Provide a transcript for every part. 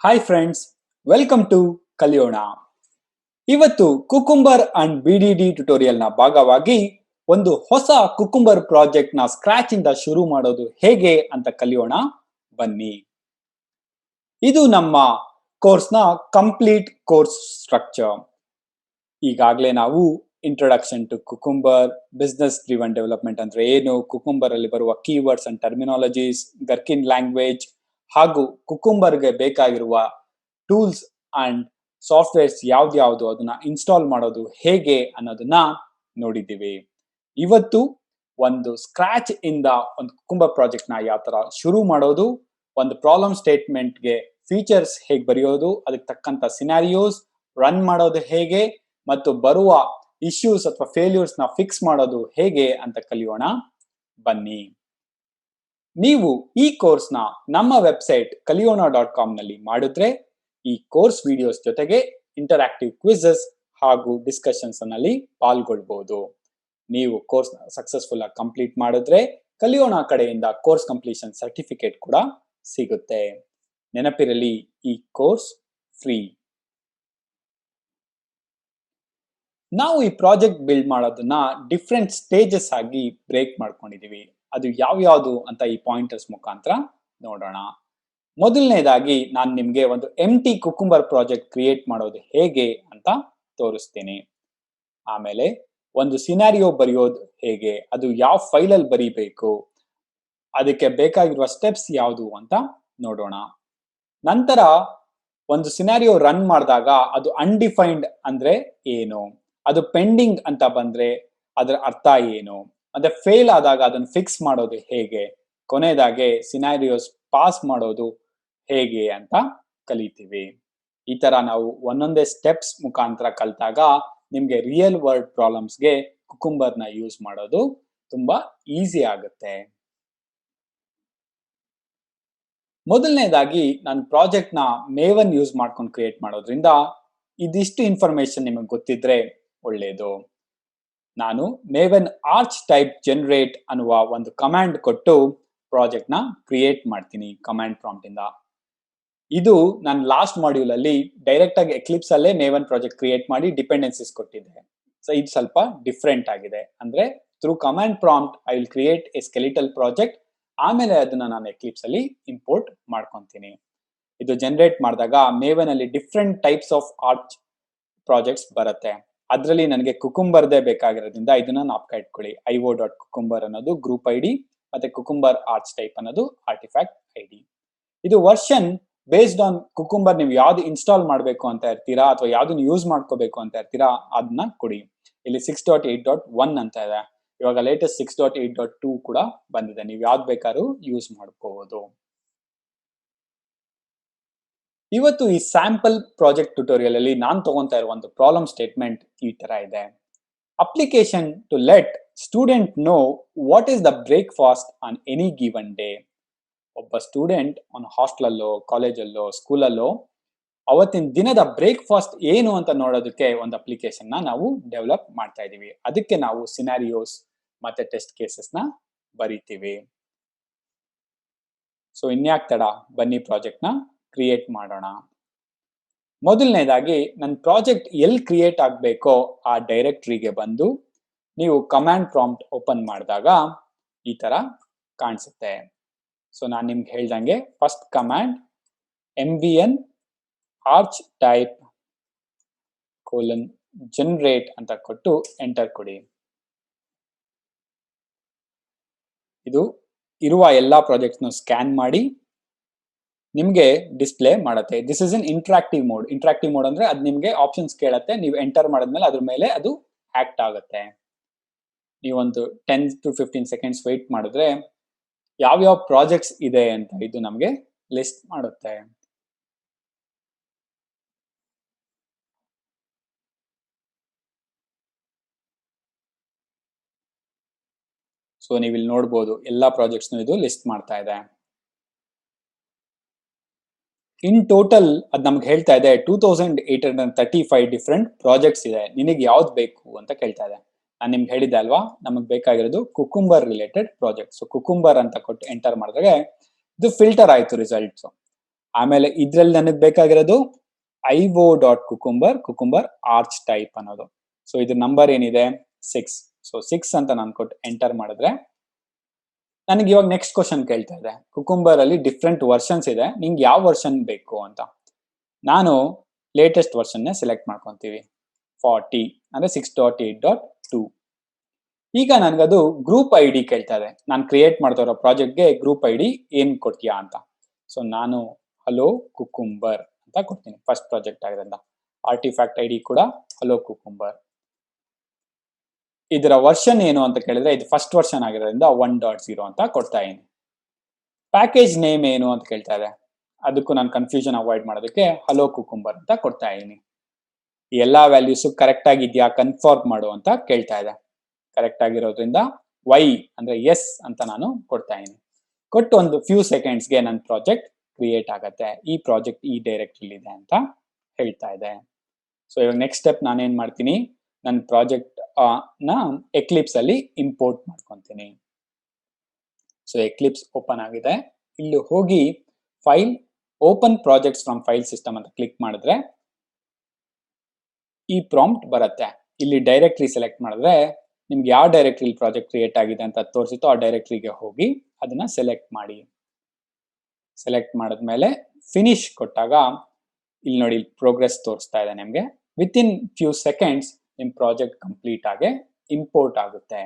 Hi friends, welcome to ಕಲಿಯೋಣ. ಇವತ್ತು cucumber and BDD tutorial ನ ಭಾಗವಾಗಿ ಒಂದು ಹೊಸ ಕುಕುಂಬರ್ ಪ್ರಾಜೆಕ್ಟ್ ನ ಸ್ಕ್ರಾಚ್ ಇಂದ ಶುರು ಮಾಡೋದು ಹೇಗೆ ಅಂತ ಕಲಿಯೋಣ ಬನ್ನಿ. ಇದು ನಮ್ಮ ಕೋರ್ಸ್ ನ ಕಂಪ್ಲೀಟ್ ಕೋರ್ಸ್ ಸ್ಟ್ರಕ್ಚರ್. ಈಗಾಗಲೇ ನಾವು introduction to cucumber, business driven development ಅಂದ್ರೆ ಏನು, ಕುಕುಂಬರ್ ಅಲ್ಲಿ ಬರುವ keywords and terminologies, gherkin language ಹಾಗೂ ಕುಕುಂಬರ್ಗೆ ಬೇಕಾಗಿರುವ ಟೂಲ್ಸ್ ಅಂಡ್ ಸಾಫ್ಟ್ವೇರ್ಸ್ ಯಾವ್ದು ಅದನ್ನ ಇನ್ಸ್ಟಾಲ್ ಮಾಡೋದು ಹೇಗೆ ಅನ್ನೋದನ್ನ ನೋಡಿದ್ದೀವಿ. ಇವತ್ತು ಒಂದು ಸ್ಕ್ರಾಚ್ ಇಂದ ಒಂದು ಕುಕುಂಬರ್ ಪ್ರಾಜೆಕ್ಟ್ ನ ಯಾವ ತರ ಶುರು ಮಾಡೋದು, ಒಂದು ಪ್ರಾಬ್ಲಮ್ ಸ್ಟೇಟ್ಮೆಂಟ್ಗೆ ಫೀಚರ್ಸ್ ಹೇಗೆ ಬರೆಯೋದು, ಅದಕ್ಕೆ ತಕ್ಕಂತ ಸಿನಾರಿಯೋಸ್ ರನ್ ಮಾಡೋದು ಹೇಗೆ ಮತ್ತು ಬರುವ ಇಶ್ಯೂಸ್ ಅಥವಾ ಫೇಲ್ಯೂರ್ಸ್ ನ ಫಿಕ್ಸ್ ಮಾಡೋದು ಹೇಗೆ ಅಂತ ಕಲಿಯೋಣ ಬನ್ನಿ. ನೀವು ಈ ಕೋರ್ಸ್ ನ ನಮ್ಮ ವೆಬ್ಸೈಟ್ kaliona.com ನಲ್ಲಿ ಮಾಡಿದ್ರೆ ಈ ಕೋರ್ಸ್ ವಿಡಿಯೋಸ್ ಜೊತೆಗೆ ಇಂಟರಾಕ್ಟಿವ್ ಕ್ವಿಜಸ್ ಹಾಗೂ ಡಿಸ್ಕಷನ್ಸ್ ನಲ್ಲಿ ಪಾಲ್ಗೊಳ್ಬಹುದು. ನೀವು ಕೋರ್ಸ್ ಸಕ್ಸಸ್ಫುಲ್ ಆಗಿ ಕಂಪ್ಲೀಟ್ ಮಾಡಿದ್ರೆ ಕಲಿಯೋಣ ಕಡೆಯಿಂದ ಕೋರ್ಸ್ ಕಂಪ್ಲೀಷನ್ ಸರ್ಟಿಫಿಕೇಟ್ ಕೂಡ ಸಿಗುತ್ತೆ. ನೆನಪಿರಲಿ, ಈ ಕೋರ್ಸ್ ಫ್ರೀ. ನಾವು ಈ ಪ್ರಾಜೆಕ್ಟ್ ಬಿಲ್ಡ್ ಮಾಡೋದನ್ನ ಡಿಫ್ರೆಂಟ್ ಸ್ಟೇಜಸ್ ಆಗಿ ಬ್ರೇಕ್ ಮಾಡ್ಕೊಂಡಿದೀವಿ. ಅದು ಯಾವ್ಯಾವುದು ಅಂತ ಈ ಪಾಯಿಂಟರ್ಸ್ ಮುಖಾಂತರ ನೋಡೋಣ. ಮೊದಲನೇದಾಗಿ ನಾನು ನಿಮ್ಗೆ ಒಂದು ಎಂಟಿ ಕುಕುಂಬರ್ ಪ್ರಾಜೆಕ್ಟ್ ಕ್ರಿಯೇಟ್ ಮಾಡೋದು ಹೇಗೆ ಅಂತ ತೋರಿಸ್ತೀನಿ. ಆಮೇಲೆ ಒಂದು ಸಿನಾರಿಯೋ ಬರೆಯೋದು ಹೇಗೆ, ಅದು ಯಾವ ಫೈಲಲ್ಲಿ ಬರೀಬೇಕು, ಅದಕ್ಕೆ ಬೇಕಾಗಿರುವ ಸ್ಟೆಪ್ಸ್ ಯಾವುದು ಅಂತ ನೋಡೋಣ. ನಂತರ ಒಂದು ಸಿನಾರಿಯೋ ರನ್ ಮಾಡಿದಾಗ ಅದು ಅನ್ಡಿಫೈನ್ಡ್ ಅಂದ್ರೆ ಏನು, ಅದು ಪೆಂಡಿಂಗ್ ಅಂತ ಬಂದ್ರೆ ಅದರ ಅರ್ಥ ಏನು, ಮತ್ತೆ ಫೇಲ್ ಆದಾಗ ಅದನ್ನು ಫಿಕ್ಸ್ ಮಾಡೋದು ಹೇಗೆ, ಕೊನೆಯದಾಗೆ ಸಿನಾರಿಯೋಸ್ ಪಾಸ್ ಮಾಡೋದು ಹೇಗೆ ಅಂತ ಕಲಿತೀವಿ. ಈ ತರ ನಾವು ಒಂದೊಂದೇ ಸ್ಟೆಪ್ಸ್ ಮುಖಾಂತರ ಕಲಿತಾಗ ನಿಮ್ಗೆ ರಿಯಲ್ ವರ್ಲ್ಡ್ ಪ್ರಾಬ್ಲಮ್ಸ್ಗೆ ಕುಕುಂಬರ್ ನ ಯೂಸ್ ಮಾಡೋದು ತುಂಬಾ ಈಸಿ ಆಗುತ್ತೆ. ಮೊದಲನೇದಾಗಿ ನಾನು ಪ್ರಾಜೆಕ್ಟ್ ನ ಮೇವನ್ ಯೂಸ್ ಮಾಡ್ಕೊಂಡು ಕ್ರಿಯೇಟ್ ಮಾಡೋದ್ರಿಂದ ಇದಿಷ್ಟು ಇನ್ಫಾರ್ಮೇಶನ್ ನಿಮಗೆ ಗೊತ್ತಿದ್ರೆ ಒಳ್ಳೆಯದು. ನಾನು ಮೇವನ್ ಆರ್ಚ್ ಟೈಪ್ ಜನರೇಟ್ ಅನ್ನುವ ಒಂದು ಕಮಾಂಡ್ ಕೊಟ್ಟು ಪ್ರಾಜೆಕ್ಟ್ ನ ಕ್ರಿಯೇಟ್ ಮಾಡ್ತೀನಿ ಕಮಾಂಡ್ ಪ್ರಾಂಪ್ಟ್ ಇಂದ. ಇದು ನಾನು ಲಾಸ್ಟ್ ಮಾಡ್ಯೂಲ್ ಅಲ್ಲಿ ಡೈರೆಕ್ಟ್ ಆಗಿ ಎಕ್ಲಿಪ್ಸ್ ಅಲ್ಲೇ ಮೇವನ್ ಪ್ರಾಜೆಕ್ಟ್ ಕ್ರಿಯೇಟ್ ಮಾಡಿ ಡಿಪೆಂಡೆನ್ಸಿಸ್ ಕೊಟ್ಟಿದ್ದೆ. ಸೊ ಇದು ಸ್ವಲ್ಪ ಡಿಫ್ರೆಂಟ್ ಆಗಿದೆ. ಅಂದ್ರೆ through command prompt I will create A skeletal project, ಆಮೇಲೆ ಅದನ್ನ ನಾನು ಎಕ್ಲಿಪ್ಸ್ ಅಲ್ಲಿ ಇಂಪೋರ್ಟ್ ಮಾಡ್ಕೊಂತೀನಿ. ಇದು ಜನರೇಟ್ ಮಾಡಿದಾಗ ಮೇವನ್ ಅಲ್ಲಿ different types of arch projects ಬರುತ್ತೆ. ಅದರಲ್ಲಿ ನನಗೆ ಕುಕುಂಬರ್ದೇ ಬೇಕಾಗಿರೋದ್ರಿಂದ ಇದನ್ನ ನಾಪ್ಕ ಇಟ್ಕೊಳ್ಳಿ. io.cucumber ಅನ್ನೋದು ಗ್ರೂಪ್ ಐಡಿ, ಮತ್ತೆ ಕುಕುಂಬರ್ ಆರ್ಚ್ ಟೈಪ್ ಅನ್ನೋದು ಆರ್ಟಿಫ್ಯಾಕ್ಟ್ ಐಡಿ. ಇದು ವರ್ಷನ್ ಬೇಸ್ಡ್ ಆನ್ ಕುಕುಂಬರ್ ನೀವು ಯಾವ್ದು ಇನ್ಸ್ಟಾಲ್ ಮಾಡಬೇಕು ಅಂತ ಇರ್ತೀರಾ ಅಥವಾ ಯಾವ್ದನ್ನ ಯೂಸ್ ಮಾಡ್ಕೋಬೇಕು ಅಂತ ಇರ್ತೀರಾ ಅದನ್ನ ಕೊಡಿ. ಇಲ್ಲಿ 6.8.1 ಅಂತ ಇದೆ. ಇವಾಗ ಲೇಟೆಸ್ಟ್ 6.8.2 ಕೂಡ ಬಂದಿದೆ. ನೀವು ಯಾವ್ದು ಬೇಕಾದ್ರೂ ಯೂಸ್ ಮಾಡ್ಕೋಬಹುದು. ಇವತ್ತು ಈ ಸ್ಯಾಂಪಲ್ ಪ್ರಾಜೆಕ್ಟ್ ಟ್ಯುಟೋರಿಯಲ್ ಅಲ್ಲಿ ನಾನು ತಗೊಂತಾ ಇರುವ ಒಂದು ಪ್ರಾಬ್ಲಮ್ ಸ್ಟೇಟ್ಮೆಂಟ್ ಈ ತರ ಇದೆ. Application to let student know what is the breakfast on any given day. ಒಬ್ಬ ಸ್ಟೂಡೆಂಟ್ ಅವನ ಹಾಸ್ಟೆಲಲ್ಲೋ, ಕಾಲೇಜಲ್ಲೋ, ಸ್ಕೂಲಲ್ಲೋ ಅವತ್ತಿನ ದಿನದ ಬ್ರೇಕ್ಫಾಸ್ಟ್ ಏನು ಅಂತ ನೋಡೋದಕ್ಕೆ ಒಂದು ಅಪ್ಲಿಕೇಶನ್ ನಾವು ಡೆವಲಪ್ ಮಾಡ್ತಾ ಇದೀವಿ. ಅದಕ್ಕೆ ನಾವು ಸಿನಾರಿಯೋಸ್ ಮತ್ತೆ ಟೆಸ್ಟ್ ಕೇಸಸ್ ನ ಬರೀತೀವಿ. ಸೊ ಇನ್ಯಾಕ್ ತಡ, ಬನ್ನಿ ಪ್ರಾಜೆಕ್ಟ್ ನ ಕ್ರಿಯೇಟ್ ಮಾಡೋಣ. ಮೊದಲನೇದಾಗಿ ನನ್ನ ಪ್ರಾಜೆಕ್ಟ್ ಎಲ್ಲಿ ಕ್ರಿಯೇಟ್ ಆಗಬೇಕೋ ಆ ಡೈರೆಕ್ಟರಿಗೆ ಬಂದು ನೀವು ಕಮಾಂಡ್ ಪ್ರಾಂಪ್ಟ್ ಓಪನ್ ಮಾಡಿದಾಗ ಈ ತರ ಕಾಣಿಸುತ್ತೆ. ಸೊ ನಾನು ನಿಮ್ಗೆ ಹೇಳ್ದಂಗೆ first command MVN arch type generate ಅಂತ ಕೊಟ್ಟು ಎಂಟರ್ ಕೊಡಿ. ಇದು ಇರುವ ಎಲ್ಲಾ ಪ್ರಾಜೆಕ್ಟ್ಸ್ ನ ಸ್ಕ್ಯಾನ್ ಮಾಡಿ ನಿಮ್ಗೆ ಡಿಸ್ಪ್ಲೇ ಮಾಡುತ್ತೆ. This is in interactive mode. Interactive mode ಅಂದ್ರೆ ಅದು ನಿಮ್ಗೆ ಆಪ್ಷನ್ಸ್ ಕೇಳುತ್ತೆ. ನೀವು ಎಂಟರ್ ಮಾಡಿದ್ಮೇಲೆ ಅದ್ರ ಮೇಲೆ ಅದು ಆಕ್ಟ್ ಆಗುತ್ತೆ. ನೀವೊಂದು 10 to 15 ಸೆಕೆಂಡ್ಸ್ ವೆಯ್ಟ್ ಮಾಡಿದ್ರೆ ಯಾವ್ಯಾವ ಪ್ರಾಜೆಕ್ಟ್ಸ್ ಇದೆ ಅಂತ ಇದು ನಮ್ಗೆ ಲಿಸ್ಟ್ ಮಾಡುತ್ತೆ. ಸೊ ನೀವು ಇಲ್ಲಿ ನೋಡ್ಬೋದು ಎಲ್ಲಾ ಪ್ರಾಜೆಕ್ಟ್ಸ್ ಇದು ಲಿಸ್ಟ್ ಮಾಡ್ತಾ ಇದೆ. ಇನ್ ಟೋಟಲ್ ಅದು ನಮ್ಗೆ ಹೇಳ್ತಾ ಇದೆ 2835 ಡಿಫ್ರೆಂಟ್ ಪ್ರಾಜೆಕ್ಟ್ಸ್ ಇದೆ. ನಿನಗೆ ಯಾವ್ದು ಬೇಕು ಅಂತ ಕೇಳ್ತಾ ಇದೆ. ನಾನು ನಿಮ್ಗೆ ಹೇಳಿದ್ದೆ ಅಲ್ವಾ, ನಮಗೆ ಬೇಕಾಗಿರೋದು cucumber related project. So cucumber ಅಂತ ಕೊಟ್ಟು ಎಂಟರ್ ಮಾಡಿದ್ರೆ ಇದು ಫಿಲ್ಟರ್ ಆಯ್ತು ರಿಸಲ್ಟ್ಸ್. ಆಮೇಲೆ ಇದ್ರಲ್ಲಿ ನನಗೆ ಬೇಕಾಗಿರೋದು IO.cucumber ಆರ್ಚ್ ಟೈಪ್ ಅನ್ನೋದು. ಸೊ ಇದ್ರ ನಂಬರ್ ಏನಿದೆ 6. ಸೊ 6 ಅಂತ ನಾನು ಕೊಟ್ಟು ಎಂಟರ್ ಮಾಡಿದ್ರೆ ನನಗೆ ಇವಾಗ ನೆಕ್ಸ್ಟ್ ಕ್ವಶನ್ ಕೇಳ್ತಾ ಇದೆ, ಕುಕುಂಬರ್ ಅಲ್ಲಿ ಡಿಫ್ರೆಂಟ್ ವರ್ಷನ್ಸ್ ಇದೆ, ನಿಂಗೆ ಯಾವ ವರ್ಷನ್ ಬೇಕು ಅಂತ. ನಾನು ಲೇಟೆಸ್ಟ್ ವರ್ಷನ್ನೇ ಸೆಲೆಕ್ಟ್ ಮಾಡ್ಕೊಂತೀವಿ, 40 ಅಂದ್ರೆ 6.8.2. ಈಗ ನನಗದು ಗ್ರೂಪ್ ID ಕೇಳ್ತಾ ಇದೆ, ನಾನು ಕ್ರಿಯೇಟ್ ಮಾಡ್ತಾ ಇರೋ ಪ್ರಾಜೆಕ್ಟ್ಗೆ ಗ್ರೂಪ್ ID ಏನ್ ಕೊಡ್ತೀಯಾ ಅಂತ. ಸೊ ನಾನು ಹಲೋ ಕುಕುಂಬರ್ ಅಂತ ಕೊಡ್ತೀನಿ, ಫಸ್ಟ್ ಪ್ರಾಜೆಕ್ಟ್ ಆಗಿರೋದ್ರಿಂದ. ಆರ್ಟಿಫ್ಯಾಕ್ಟ್ ID ಕೂಡ ಹಲೋ ಕುಕುಂಬರ್. ಇದರ ವರ್ಷನ್ ಏನು ಅಂತ ಕೇಳಿದ್ರೆ ಇದು ಫಸ್ಟ್ ವರ್ಷನ್ ಆಗಿರೋದ್ರಿಂದ 1.0 ಅಂತ ಕೊಡ್ತಾ ಇದೀನಿ. ಪ್ಯಾಕೇಜ್ ನೇಮ್ ಏನು ಅಂತ ಕೇಳ್ತಾ ಇದೆ, ಅದಕ್ಕೂ ನಾನು ಕನ್ಫ್ಯೂಷನ್ ಅವಾಯ್ಡ್ ಮಾಡೋದಕ್ಕೆ ಹಲೋ ಕುಕುಂಬರ್ ಅಂತ ಕೊಡ್ತಾ ಇದೀನಿ. ಎಲ್ಲಾ ವ್ಯಾಲ್ಯೂಸ್ ಕರೆಕ್ಟ್ ಆಗಿದ್ಯಾ ಕನ್ಫರ್ಮ್ ಮಾಡು ಅಂತ ಕೇಳ್ತಾ ಇದೆ. ಕರೆಕ್ಟ್ ಆಗಿರೋದ್ರಿಂದ Y ಅಂದ್ರೆ ಎಸ್ ಅಂತ ನಾನು ಕೊಡ್ತಾ ಇದೀನಿ. ಕೊಟ್ಟು ಒಂದು ಫ್ಯೂ ಸೆಕೆಂಡ್ಸ್ಗೆ ನನ್ನ ಪ್ರಾಜೆಕ್ಟ್ ಕ್ರಿಯೇಟ್ ಆಗತ್ತೆ. ಈ ಪ್ರಾಜೆಕ್ಟ್ ಈ ಡೈರೆಕ್ಟರಿ ಇದೆ ಅಂತ ಹೇಳ್ತಾ ಇದೆ. ಸೊ ಇವಾಗ ನೆಕ್ಸ್ಟ್ ಸ್ಟೆಪ್ ನಾನೇನ್ ಮಾಡ್ತೀನಿ, ನನ್ನ ಪ್ರಾಜೆಕ್ಟ್ ನ ಎಕ್ಲಿಪ್ಸ್ ಅಲ್ಲಿ ಇಂಪೋರ್ಟ್ ಮಾಡ್ಕೊಂತೀನಿ. ಸೊ ಎಕ್ಲಿಪ್ಸ್ ಓಪನ್ ಆಗಿದೆ. ಇಲ್ಲಿ ಹೋಗಿ file open projects from file system ಅಂತ ಕ್ಲಿಕ್ ಮಾಡಿದ್ರೆ ಈ ಪ್ರಾಂಪ್ಟ್ ಬರುತ್ತೆ. ಇಲ್ಲಿ ಡೈರೆಕ್ಟರಿ ಸೆಲೆಕ್ಟ್ ಮಾಡಿದ್ರೆ ನಿಮ್ಗೆ ಯಾವ ಡೈರೆಕ್ಟರಿ ಪ್ರಾಜೆಕ್ಟ್ ಕ್ರಿಯೇಟ್ ಆಗಿದೆ ಅಂತ ತೋರಿಸಿತ್ತು ಆ ಡೈರೆಕ್ಟರಿಗೆ ಹೋಗಿ ಅದನ್ನ ಸೆಲೆಕ್ಟ್ ಮಾಡಿ. ಸೆಲೆಕ್ಟ್ ಮಾಡಿದ್ಮೇಲೆ ಫಿನಿಶ್ ಕೊಟ್ಟಾಗ ಇಲ್ಲಿ ನೋಡಿ ಪ್ರೋಗ್ರೆಸ್ ತೋರಿಸ್ತಾ ಇದೆ ನಿಮ್ಗೆ. ವಿತ್ ಇನ್ ಫ್ಯೂ ಸೆಕೆಂಡ್ಸ್ ನಿಮ್ ಪ್ರಾಜೆಕ್ಟ್ ಕಂಪ್ಲೀಟ್ ಆಗಿ ಇಂಪೋರ್ಟ್ ಆಗುತ್ತೆ.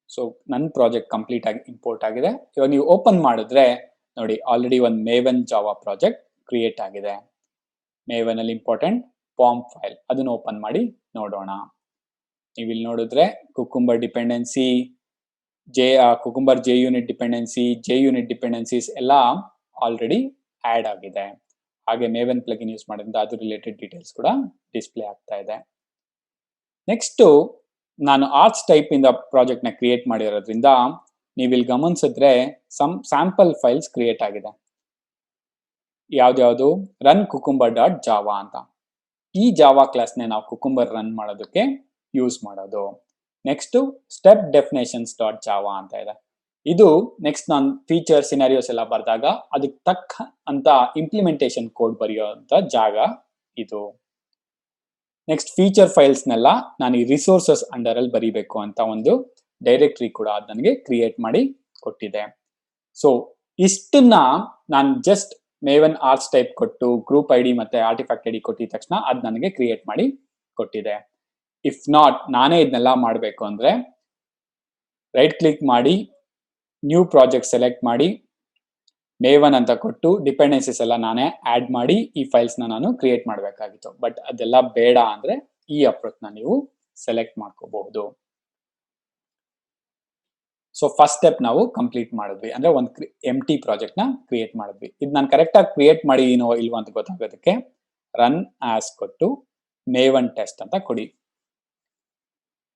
ಸೊ ನನ್ನ ಪ್ರಾಜೆಕ್ಟ್ ಕಂಪ್ಲೀಟ್ ಆಗಿ ಇಂಪೋರ್ಟ್ ಆಗಿದೆ. ಇವಾಗ ನೀವು ಓಪನ್ ಮಾಡಿದ್ರೆ ನೋಡಿ ಆಲ್ರೆಡಿ ಒಂದು ಮೇವನ್ ಜಾವಾ ಪ್ರಾಜೆಕ್ಟ್ ಕ್ರಿಯೇಟ್ ಆಗಿದೆ. ಮೇವನ್ ಅಲ್ಲಿ ಇಂಪಾರ್ಟೆಂಟ್ ಪಾಮ್ ಫೈಲ್, ಅದನ್ನ ಓಪನ್ ಮಾಡಿ ನೋಡೋಣ. ನೀವು ಇಲ್ಲಿ ನೋಡಿದ್ರೆ cucumber dependency, cucumber JUnit dependency, JUnit dependencies ಎಲ್ಲ ಆಲ್ರೆಡಿ ಆಡ್ ಆಗಿದೆ. ಹಾಗೆ ಮೇವನ್ ಪ್ಲಗಿನ್ ಯೂಸ್ ಮಾಡೋದ್ರಿಂದ ಅದು ರಿಲೇಟೆಡ್ ಡೀಟೇಲ್ಸ್ ಕೂಡ ಡಿಸ್ಪ್ಲೇ ಆಗ್ತಾ ಇದೆ. ನೆಕ್ಸ್ಟ್ ನಾನು ಆರ್ಚ್ ಟೈಪ್ ಇಂದ ಪ್ರಾಜೆಕ್ಟ್ ನ ಕ್ರಿಯೇಟ್ ಮಾಡಿರೋದ್ರಿಂದ ನೀವು ಇಲ್ಲಿ ಗಮನಿಸಿದ್ರೆ ಸ್ಯಾಂಪಲ್ ಫೈಲ್ಸ್ ಕ್ರಿಯೇಟ್ ಆಗಿದೆ. ಯಾವ್ದ್ಯಾವ್ದು ರನ್ cucumber.java ಅಂತ. ಈ ಜಾವಾ ಕ್ಲಾಸ್ ನೇ ನಾವು ಕುಕುಂಬರ್ ರನ್ ಮಾಡೋದಕ್ಕೆ ಯೂಸ್ ಮಾಡೋದು. ನೆಕ್ಸ್ಟ್ ಸ್ಟೆಪ್ ಡೆಫಿನೇಷನ್ಸ್ .java ಅಂತ ಇದೆ. ಇದು ನೆಕ್ಸ್ಟ್ ನಾನು ಫೀಚರ್ ಸಿನಾರಿಯೋಸ್ ಎಲ್ಲ ಬರೆದಾಗ ಅದಕ್ಕೆ ತಕ್ಕ ಅಂತ ಇಂಪ್ಲಿಮೆಂಟೇಷನ್ ಕೋಡ್ ಬರೆಯುವಂತ ಜಾಗ ಇದು. ನೆಕ್ಸ್ಟ್ ಫೀಚರ್ ಫೈಲ್ಸ್ ನೆಲ್ಲ ನಾನು ಈ ರಿಸೋರ್ಸಸ್ ಅಂಡರ್ ಅಲ್ಲಿ ಬರೀಬೇಕು ಅಂತ ಒಂದು ಡೈರೆಕ್ಟರಿ ಕೂಡ ಅದು ನನಗೆ ಕ್ರಿಯೇಟ್ ಮಾಡಿ ಕೊಟ್ಟಿದೆ. ಸೊ ಇಷ್ಟನ್ನ ನಾನು ಜಸ್ಟ್ ಮೇವನ್ ಆರ್ಚ್ ಟೈಪ್ ಕೊಟ್ಟು ಗ್ರೂಪ್ ID ಮತ್ತೆ ಆರ್ಟಿಫ್ಯಾಕ್ಟ್ ID ಕೊಟ್ಟಿದ ತಕ್ಷಣ ಅದು ನನಗೆ ಕ್ರಿಯೇಟ್ ಮಾಡಿ ಕೊಟ್ಟಿದೆ. ಇಫ್ ನಾಟ್ ನಾನೇ ಇದನ್ನೆಲ್ಲ ಮಾಡಬೇಕು ಅಂದ್ರೆ ರೈಟ್ ಕ್ಲಿಕ್ ಮಾಡಿ ನ್ಯೂ ಪ್ರಾಜೆಕ್ಟ್ ಸೆಲೆಕ್ಟ್ ಮಾಡಿ ಮೇವನ್ ಅಂತ ಕೊಟ್ಟು ಡಿಪೆಂಡೆನ್ಸೀಸ್ ಎಲ್ಲ ನಾನೇ ಆಡ್ ಮಾಡಿ ಈ ಫೈಲ್ಸ್ ನಾನು ಕ್ರಿಯೇಟ್ ಮಾಡಬೇಕಾಗಿತ್ತು. ಬಟ್ ಅದೆಲ್ಲ ಬೇಡ ಅಂದ್ರೆ ಈ ಅಪ್ರೋಚ್ ನ ನೀವು ಸೆಲೆಕ್ಟ್ ಮಾಡ್ಕೋಬಹುದು. ಸೊ ಫಸ್ಟ್ ಸ್ಟೆಪ್ ನಾವು ಕಂಪ್ಲೀಟ್ ಮಾಡಿದ್ವಿ, ಅಂದ್ರೆ ಒಂದು ಎಂಟಿ ಪ್ರಾಜೆಕ್ಟ್ ನ ಕ್ರಿಯೇಟ್ ಮಾಡಿದ್ವಿ. ಇದು ನಾನು ಕರೆಕ್ಟ್ ಆಗಿ ಕ್ರಿಯೇಟ್ ಮಾಡಿದೀನೋ ಇಲ್ವೋ ಅಂತ ಗೊತ್ತಾಗೋದಕ್ಕೆ ರನ್ ಆಸ್ ಕೊಟ್ಟು ಮೇವನ್ ಟೆಸ್ಟ್ ಅಂತ ಕೊಡಿ.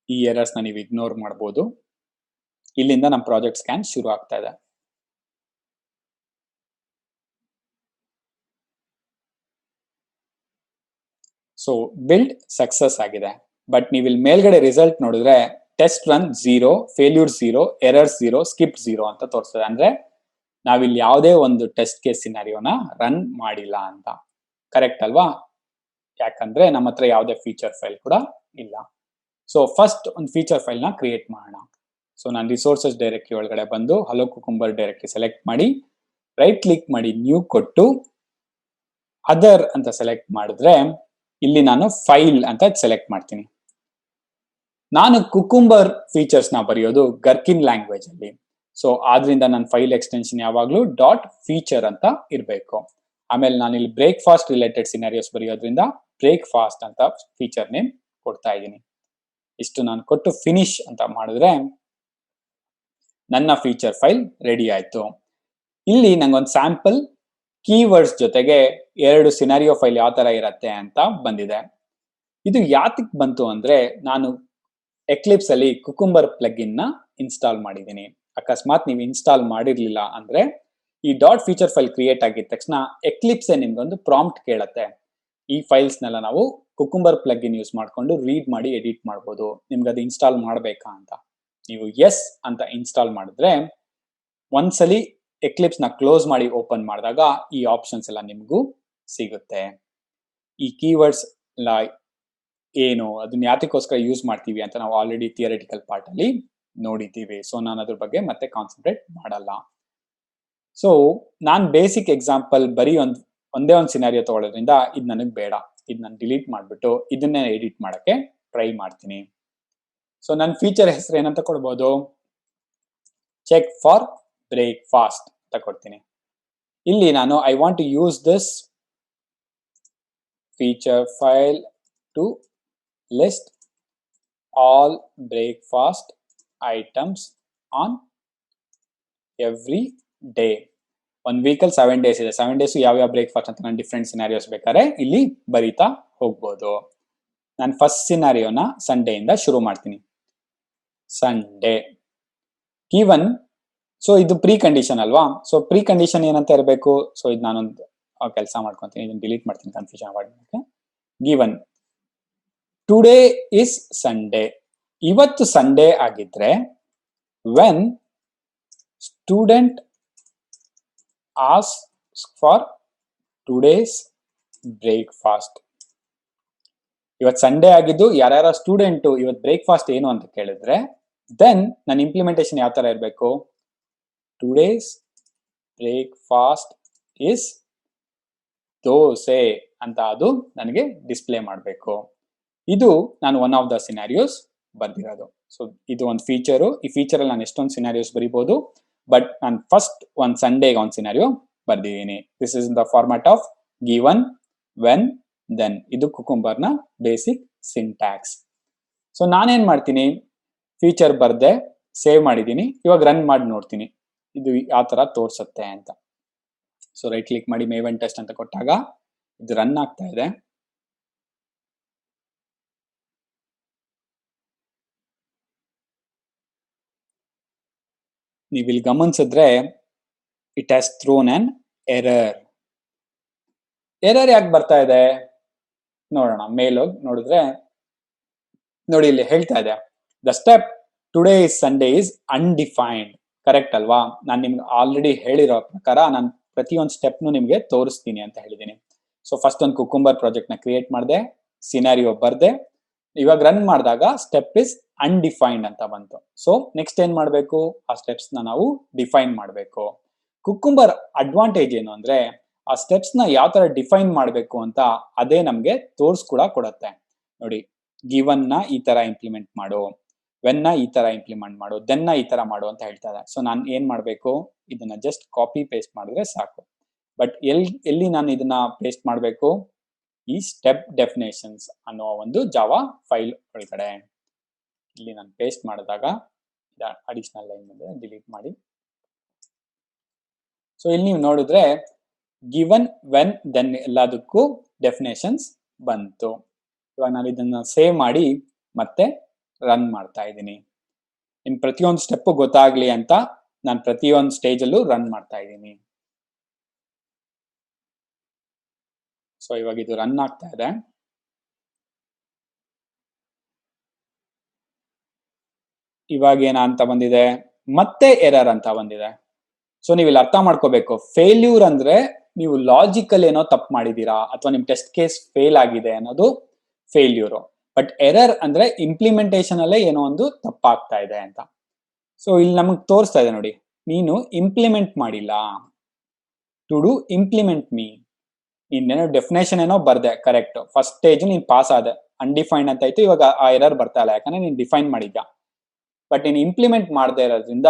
ಈ ಎರರ್ಸ್ ನ ನೀವು ಇಗ್ನೋರ್ ಮಾಡಬಹುದು. ಇಲ್ಲಿಂದ ನಮ್ಮ ಪ್ರಾಜೆಕ್ಟ್ ಸ್ಕ್ಯಾನ್ ಶುರು ಆಗ್ತಾ ಇದೆ. ಸೊ ಬಿಲ್ಡ್ ಸಕ್ಸಸ್ ಆಗಿದೆ. ಬಟ್ ನೀವು ಇಲ್ಲಿ ಮೇಲ್ಗಡೆ ರಿಸಲ್ಟ್ ನೋಡಿದ್ರೆ test run 0, failure 0, errors 0, skip 0 ಅಂತ ತೋರಿಸ್ತದೆ. ಅಂದ್ರೆ ನಾವಿಲ್ಲಿ ಯಾವುದೇ ಒಂದು ಟೆಸ್ಟ್ ಕೇಸ್ ಸಿನಾರಿಯೋನ ರನ್ ಮಾಡಿಲ್ಲ ಅಂತ. ಕರೆಕ್ಟ್ ಅಲ್ವಾ? ಯಾಕಂದ್ರೆ ನಮ್ಮ ಹತ್ರ ಯಾವುದೇ ಫೀಚರ್ ಫೈಲ್ ಕೂಡ ಇಲ್ಲ. ಸೊ ಫಸ್ಟ್ ಒಂದು ಫೀಚರ್ ಫೈಲ್ ನ ಕ್ರಿಯೇಟ್ ಮಾಡೋಣ. ಸೊ ನಾನು ರಿಸೋರ್ಸಸ್ ಡೈರೆಕ್ಟರಿ ಒಳಗಡೆ ಬಂದು ಹಲೋ ಕುಕುಂಬರ್ ಡೈರೆಕ್ಟರಿ ಸೆಲೆಕ್ಟ್ ಮಾಡಿ ರೈಟ್ ಕ್ಲಿಕ್ ಮಾಡಿ ನ್ಯೂ ಕೊಟ್ಟು ಅದರ್ ಅಂತ ಸೆಲೆಕ್ಟ್ ಮಾಡಿದ್ರೆ ಇಲ್ಲಿ ನಾನು ಫೈಲ್ ಅಂತ ಸೆಲೆಕ್ಟ್ ಮಾಡ್ತೀನಿ. ನಾನು ಕುಕುಂಬರ್ ಫೀಚರ್ಸ್ ನ ಬರೆಯೋದು ಗರ್ಕಿನ್ ಲ್ಯಾಂಗ್ವೇಜ್ ಅಲ್ಲಿ. ಸೊ ಆದ್ರಿಂದ ನನ್ನ ಫೈಲ್ ಎಕ್ಸ್ಟೆನ್ಷನ್ ಯಾವಾಗ್ಲೂ .feature ಅಂತ ಇರಬೇಕು. ಆಮೇಲೆ ನಾನು ಇಲ್ಲಿ ಬ್ರೇಕ್ಫಾಸ್ಟ್ ರಿಲೇಟೆಡ್ ಸಿನಾರಿಯೋಸ್ ಬರೆಯೋದ್ರಿಂದ ಬ್ರೇಕ್ಫಾಸ್ಟ್ ಅಂತ ಫೀಚರ್ ನೇಮ್ ಕೊಡ್ತಾ ಇದ್ದೀನಿ. ಇಷ್ಟು ನಾನು ಕೊಟ್ಟು ಫಿನಿಶ್ ಅಂತ ಮಾಡಿದ್ರೆ ನನ್ನ ಫೀಚರ್ ಫೈಲ್ ರೆಡಿ ಆಯ್ತು. ಇಲ್ಲಿ ನಂಗೊಂದು ಸ್ಯಾಂಪಲ್ ಕೀವರ್ಡ್ಸ್ ಜೊತೆಗೆ 2 ಸಿನಾರಿಯೋ ಫೈಲ್ ಯಾವ ತರ ಇರತ್ತೆ ಅಂತ ಬಂದಿದೆ. ಇದು ಯಾತಕ್ ಬಂತು ಅಂದ್ರೆ ನಾನು ಎಕ್ಲಿಪ್ಸ್ ಅಲ್ಲಿ ಕುಕುಂಬರ್ ಪ್ಲಗಿನ್ ನ ಇನ್ಸ್ಟಾಲ್ ಮಾಡಿದ್ದೀನಿ. ಅಕಸ್ಮಾತ್ ನೀವು ಇನ್ಸ್ಟಾಲ್ ಮಾಡಿರ್ಲಿಲ್ಲ ಅಂದ್ರೆ ಈ .feature ಫೈಲ್ ಕ್ರಿಯೇಟ್ ಆಗಿದ ತಕ್ಷಣ ಎಕ್ಲಿಪ್ಸ್ ನಿಮ್ಗೊಂದು ಪ್ರಾಂಪ್ಟ್ ಕೇಳತ್ತೆ. ಈ ಫೈಲ್ಸ್ ನೆಲ್ಲ ನಾವು ಕುಕುಂಬರ್ ಪ್ಲಗಿನ್ ಯೂಸ್ ಮಾಡ್ಕೊಂಡು ರೀಡ್ ಮಾಡಿ ಎಡಿಟ್ ಮಾಡ್ಬೋದು. ನಿಮ್ಗೆ ಅದು ಇನ್ಸ್ಟಾಲ್ ಮಾಡ್ಬೇಕಾ ಅಂತ ನೀವು ಎಸ್ ಅಂತ ಇನ್ಸ್ಟಾಲ್ ಮಾಡಿದ್ರೆ ಒಂದ್ಸಲಿ ಎಕ್ಲಿಪ್ಸ್ ನ ಕ್ಲೋಸ್ ಮಾಡಿ ಓಪನ್ ಮಾಡಿದಾಗ ಈ ಆಪ್ಷನ್ಸ್ ಎಲ್ಲ ನಿಮಗೂ ಸಿಗುತ್ತೆ. ಈ ಕೀವರ್ಡ್ಸ್ ಎಲ್ಲ ಏನು, ಅದನ್ನ ಯಾತಕ್ಕೋಸ್ಕರ ಯೂಸ್ ಮಾಡ್ತೀವಿ ಅಂತ ನಾವು ಆಲ್ರೆಡಿ ಥಿಯರಿಟಿಕಲ್ ಪಾರ್ಟ್ ಅಲ್ಲಿ ನೋಡಿದ್ದೀವಿ. ಸೊ ನಾನು ಅದ್ರ ಬಗ್ಗೆ ಮತ್ತೆ ಕಾನ್ಸಂಟ್ರೇಟ್ ಮಾಡಲ್ಲ. ಸೊ ನಾನ್ ಬೇಸಿಕ್ ಎಕ್ಸಾಂಪಲ್ ಬರೀ ಒಂದೇ ಒಂದು ಸಿನಾರಿಯೋ ತಗೊಳ್ಳೋದ್ರಿಂದ ಇದು ನನಗೆ ಬೇಡ. ಇದು ನಾನು ಡಿಲೀಟ್ ಮಾಡ್ಬಿಟ್ಟು ಇದನ್ನೇ ಎಡಿಟ್ ಮಾಡಕ್ಕೆ ಟ್ರೈ ಮಾಡ್ತೀನಿ. ಸೊ ನನ್ನ ಫೀಚರ್ ಹೆಸರು ಏನಂತ ಕೊಡ್ಬೋದು, ಚೆಕ್ ಫಾರ್ ಬ್ರೇಕ್ಫಾಸ್ಟ್ ಅಂತ ಕೊಡ್ತೀನಿ. ಇಲ್ಲಿ ನಾನು I want to use this feature file to list all breakfast items on every day. ಒಂದು ವೀಕಲ್ಲಿ 7 days ಇದೆ. 7 days ಯಾವ ಬ್ರೇಕ್ಫಾಸ್ಟ್ ಅಂತ ನಾನು ಡಿಫ್ರೆಂಟ್ ಸಿನಾರಿಯೋಸ್ ಬೇಕಾದ್ರೆ ಇಲ್ಲಿ ಬರೀತಾ ಹೋಗ್ಬೋದು. ನಾನು ಫಸ್ಟ್ ಸಿನಾರಿಯೋನ ಸಂಡೇಯಿಂದ ಶುರು ಮಾಡ್ತೀನಿ. ಸಂಡೇ ಗಿವನ್, ಸೊ ಇದು ಪ್ರೀ ಕಂಡೀಷನ್ ಅಲ್ವಾ. ಸೊ ಪ್ರೀ ಕಂಡೀಷನ್ ಏನಂತ ಇರಬೇಕು, ಸೊ ಇದು ನಾನೊಂದು ಕೆಲಸ ಮಾಡ್ಕೊತೀನಿ, ಇದನ್ನ ಡಿಲೀಟ್ ಮಾಡ್ತೀನಿ ಕನ್ಫ್ಯೂಷನ್ ಅವಾಯ್ಡ್ ಮಾಡಕ್ಕೆ. ಗಿವನ್ ಟುಡೇ ಇಸ್ ಸಂಡೇ, ಇವತ್ತು ಸಂಡೇ ಆಗಿದ್ರೆ when student asks for today's breakfast. ಇವತ್ತು ಸಂಡೇ ಆಗಿದ್ದು ಯಾರ್ಯಾರ ಸ್ಟೂಡೆಂಟು ಇವತ್ತು ಬ್ರೇಕ್ಫಾಸ್ಟ್ ಏನು ಅಂತ ಕೇಳಿದ್ರೆ ದೆನ್ ನನ್ನ ಇಂಪ್ಲಿಮೆಂಟೇಷನ್ ಯಾವ ತರ ಇರಬೇಕು, ಟುಡೇಸ್ ಬ್ರೇಕ್ಫಾಸ್ಟ್ ಇಸ್ ದೋಸೆ ಅಂತ ಅದು ನನಗೆ ಡಿಸ್ಪ್ಲೇ ಮಾಡಬೇಕು. ಇದು ನಾನು ಒನ್ ಆಫ್ ದ ಸಿನಾರಿಯೋಸ್ ಬರ್ದಿರೋದು. ಸೊ ಇದು ಒಂದು ಫೀಚರು. ಈ ಫೀಚರ್ ಅಲ್ಲಿ ನಾನು ಎಷ್ಟೊಂದು ಸಿನಾರಿಯೋಸ್ ಬರಿಬಹುದು, ಬಟ್ ನಾನು ಫಸ್ಟ್ ಒಂದು ಸಂಡೇಗೆ ಒಂದು ಸಿನಾರಿಯೋ ಬರ್ದಿದ್ದೀನಿ. This is in the format of given, when, then. ಇದು ಕುಕುಂಬರ್ ನ ಬೇಸಿಕ್ ಸಿಂಟ್ಯಾಕ್ಸ್. ಸೊ ನಾನೇನ್ ಮಾಡ್ತೀನಿ, ಫೀಚರ್ ಬರ್ದೆ ಸೇವ್ ಮಾಡಿದ್ದೀನಿ. ಇವಾಗ ರನ್ ಮಾಡಿ ನೋಡ್ತೀನಿ ಇದು ಯಾವ ತರ ತೋರ್ಸುತ್ತೆ ಅಂತ. ಸೊ ರೈಟ್ ಕ್ಲಿಕ್ ಮಾಡಿ ಮೇವೆನ್ ಟೆಸ್ಟ್ ಅಂತ ಕೊಟ್ಟಾಗ ಇದು ರನ್ ಆಗ್ತಾ ಇದೆ. ನೀವು ಇಲ್ಲಿ ಗಮನಿಸಿದ್ರೆ it has thrown an error. Error ಯಾಕೆ ಬರ್ತಾ ಇದೆ ನೋಡೋಣ. ಮೇಲೋಗಿ ನೋಡಿದ್ರೆ ನೋಡಿ ಇಲ್ಲಿ ಹೇಳ್ತಾ ಇದೆ the step today is Sunday is undefined. Correct ಅಲ್ವಾ? ನಾನು ನಿಮ್ಗೆ ಆಲ್ರೆಡಿ ಹೇಳಿರೋ ಪ್ರಕಾರ ನಾನು ಪ್ರತಿಯೊಂದು ಸ್ಟೆಪ್ನು ನಿಮ್ಗೆ ತೋರಿಸ್ತೀನಿ ಅಂತ ಹೇಳಿದ್ದೀನಿ. ಸೊ ಫಸ್ಟ್ ಒಂದು ಕುಕುಂಬರ್ ಪ್ರಾಜೆಕ್ಟ್ ನ ಕ್ರಿಯೇಟ್ ಮಾಡಿದೆ, ಸಿನಾರಿಯೋ ಬರ್ದೆ, ಇವಾಗ ರನ್ ಮಾಡಿದಾಗ ಸ್ಟೆಪ್ ಇಸ್ ಅನ್ಡಿಫೈನ್ಡ್ ಅಂತ ಬಂತು. ಸೊ ನೆಕ್ಸ್ಟ್ ಏನ್ ಮಾಡಬೇಕು, ಆ ಸ್ಟೆಪ್ಸ್ ನ ನಾವು ಡಿಫೈನ್ ಮಾಡಬೇಕು. ಕುಕುಂಬರ್ ಅಡ್ವಾಂಟೇಜ್ ಏನು ಅಂದ್ರೆ ಆ ಸ್ಟೆಪ್ಸ್ ನ ಯಾವ ತರ ಡಿಫೈನ್ ಮಾಡಬೇಕು ಅಂತ ಅದೇ ನಮ್ಗೆ ತೋರ್ಸ್ ಕೂಡ ಕೊಡುತ್ತೆ. ನೋಡಿ, ಗಿವನ್ ನ ಈ ತರ ಇಂಪ್ಲಿಮೆಂಟ್ ಮಾಡು, ವೆನ್ ನ ಈ ತರ ಇಂಪ್ಲಿಮೆಂಟ್ ಮಾಡು, ದೆನ್ ನ ಈ ತರ ಮಾಡು ಅಂತ ಹೇಳ್ತಾ ಇದೆ. ಸೊ ನಾನು ಏನ್ ಮಾಡ್ಬೇಕು, ಇದನ್ನ ಜಸ್ಟ್ ಕಾಪಿ ಪೇಸ್ಟ್ ಮಾಡಿದ್ರೆ ಸಾಕು. ಬಟ್ ಎಲ್ಲಿ ನಾನು ಇದನ್ನ ಪೇಸ್ಟ್ ಮಾಡಬೇಕು, ಈ ಸ್ಟೆಪ್ ಡೆಫಿನೇಷನ್ಸ್ ಅನ್ನೋ ಒಂದು ಜಾವಾ ಫೈಲ್ ಒಳಗಡೆ. ಇಲ್ಲಿ ನಾನು ಪೇಸ್ಟ್ ಮಾಡಿದಾಗ ಅಡಿಷನಲ್ ಲೈನ್ ಇದೆ, ಡಿಲೀಟ್ ಮಾಡಿ. ಸೊ ಇಲ್ಲಿ ನೀವು ನೋಡಿದ್ರೆ ಗಿವನ್, ವೆನ್, ದೆನ್ ಎಲ್ಲದಕ್ಕೂ ಡೆಫಿನೇಷನ್ಸ್ ಬಂತು. ಇವಾಗ ನಾನು ಇದನ್ನ ಸೇವ್ ಮಾಡಿ ಮತ್ತೆ ರನ್ ಮಾಡ್ತಾ ಇದ್ದೀನಿ. ನಿಮ್ ಪ್ರತಿಯೊಂದು ಸ್ಟೆಪ್ ಗೊತ್ತಾಗ್ಲಿ ಅಂತ ನಾನು ಪ್ರತಿಯೊಂದು ಸ್ಟೇಜ್ ಅಲ್ಲೂ ರನ್ ಮಾಡ್ತಾ ಇದ್ದೀನಿ. ಸೊ ಇವಾಗ ಇದು ರನ್ ಆಗ್ತಾ ಇದೆ. ಇವಾಗ ಏನ ಅಂತ ಬಂದಿದೆ, ಮತ್ತೆ ಎರರ್ ಅಂತ ಬಂದಿದೆ. ಸೊ ನೀವು ಇಲ್ಲಿ ಅರ್ಥ ಮಾಡ್ಕೋಬೇಕು, ಫೇಲ್ಯೂರ್ ಅಂದ್ರೆ ನೀವು ಲಾಜಿಕಲ್ ಏನೋ ತಪ್ಪು ಮಾಡಿದೀರಾ ಅಥವಾ ನಿಮ್ ಟೆಸ್ಟ್ ಕೇಸ್ ಫೇಲ್ ಆಗಿದೆ ಅನ್ನೋದು ಫೇಲ್ಯೂರು. ಬಟ್ ಎರರ್ ಅಂದ್ರೆ ಇಂಪ್ಲಿಮೆಂಟೇಷನ್ ಅಲ್ಲೇ ಏನೋ ಒಂದು ತಪ್ಪಾಗ್ತಾ ಇದೆ ಅಂತ. ಸೊ ಇಲ್ಲಿ ನಮಗ್ ತೋರಿಸ್ತಾ ಇದೆ ನೋಡಿ, ನೀನು ಇಂಪ್ಲಿಮೆಂಟ್ ಮಾಡಿಲ್ಲ. ಟು ಡು ಇಂಪ್ಲಿಮೆಂಟ್ ಮೀ, ನೀನೇನೋ ಡೆಫಿನೇಷನ್ ಏನೋ ಬರ್ದೆ, ಕರೆಕ್ಟ್, ಫಸ್ಟ್ ಸ್ಟೇಜ್ ನೀನ್ ಪಾಸ್ ಆದೆ, ಅನ್ಡಿಫೈನ್ಡ್ ಅಂತ ಇತ್ತು. ಇವಾಗ ಆ ಎರರ್ ಬರ್ತಾ ಇಲ್ಲ, ಯಾಕಂದ್ರೆ ನೀನ್ ಡಿಫೈನ್ ಮಾಡಿದ್ಯಾ. ಬಟ್ ನೀನು ಇಂಪ್ಲಿಮೆಂಟ್ ಮಾಡದೇ ಇರೋದ್ರಿಂದ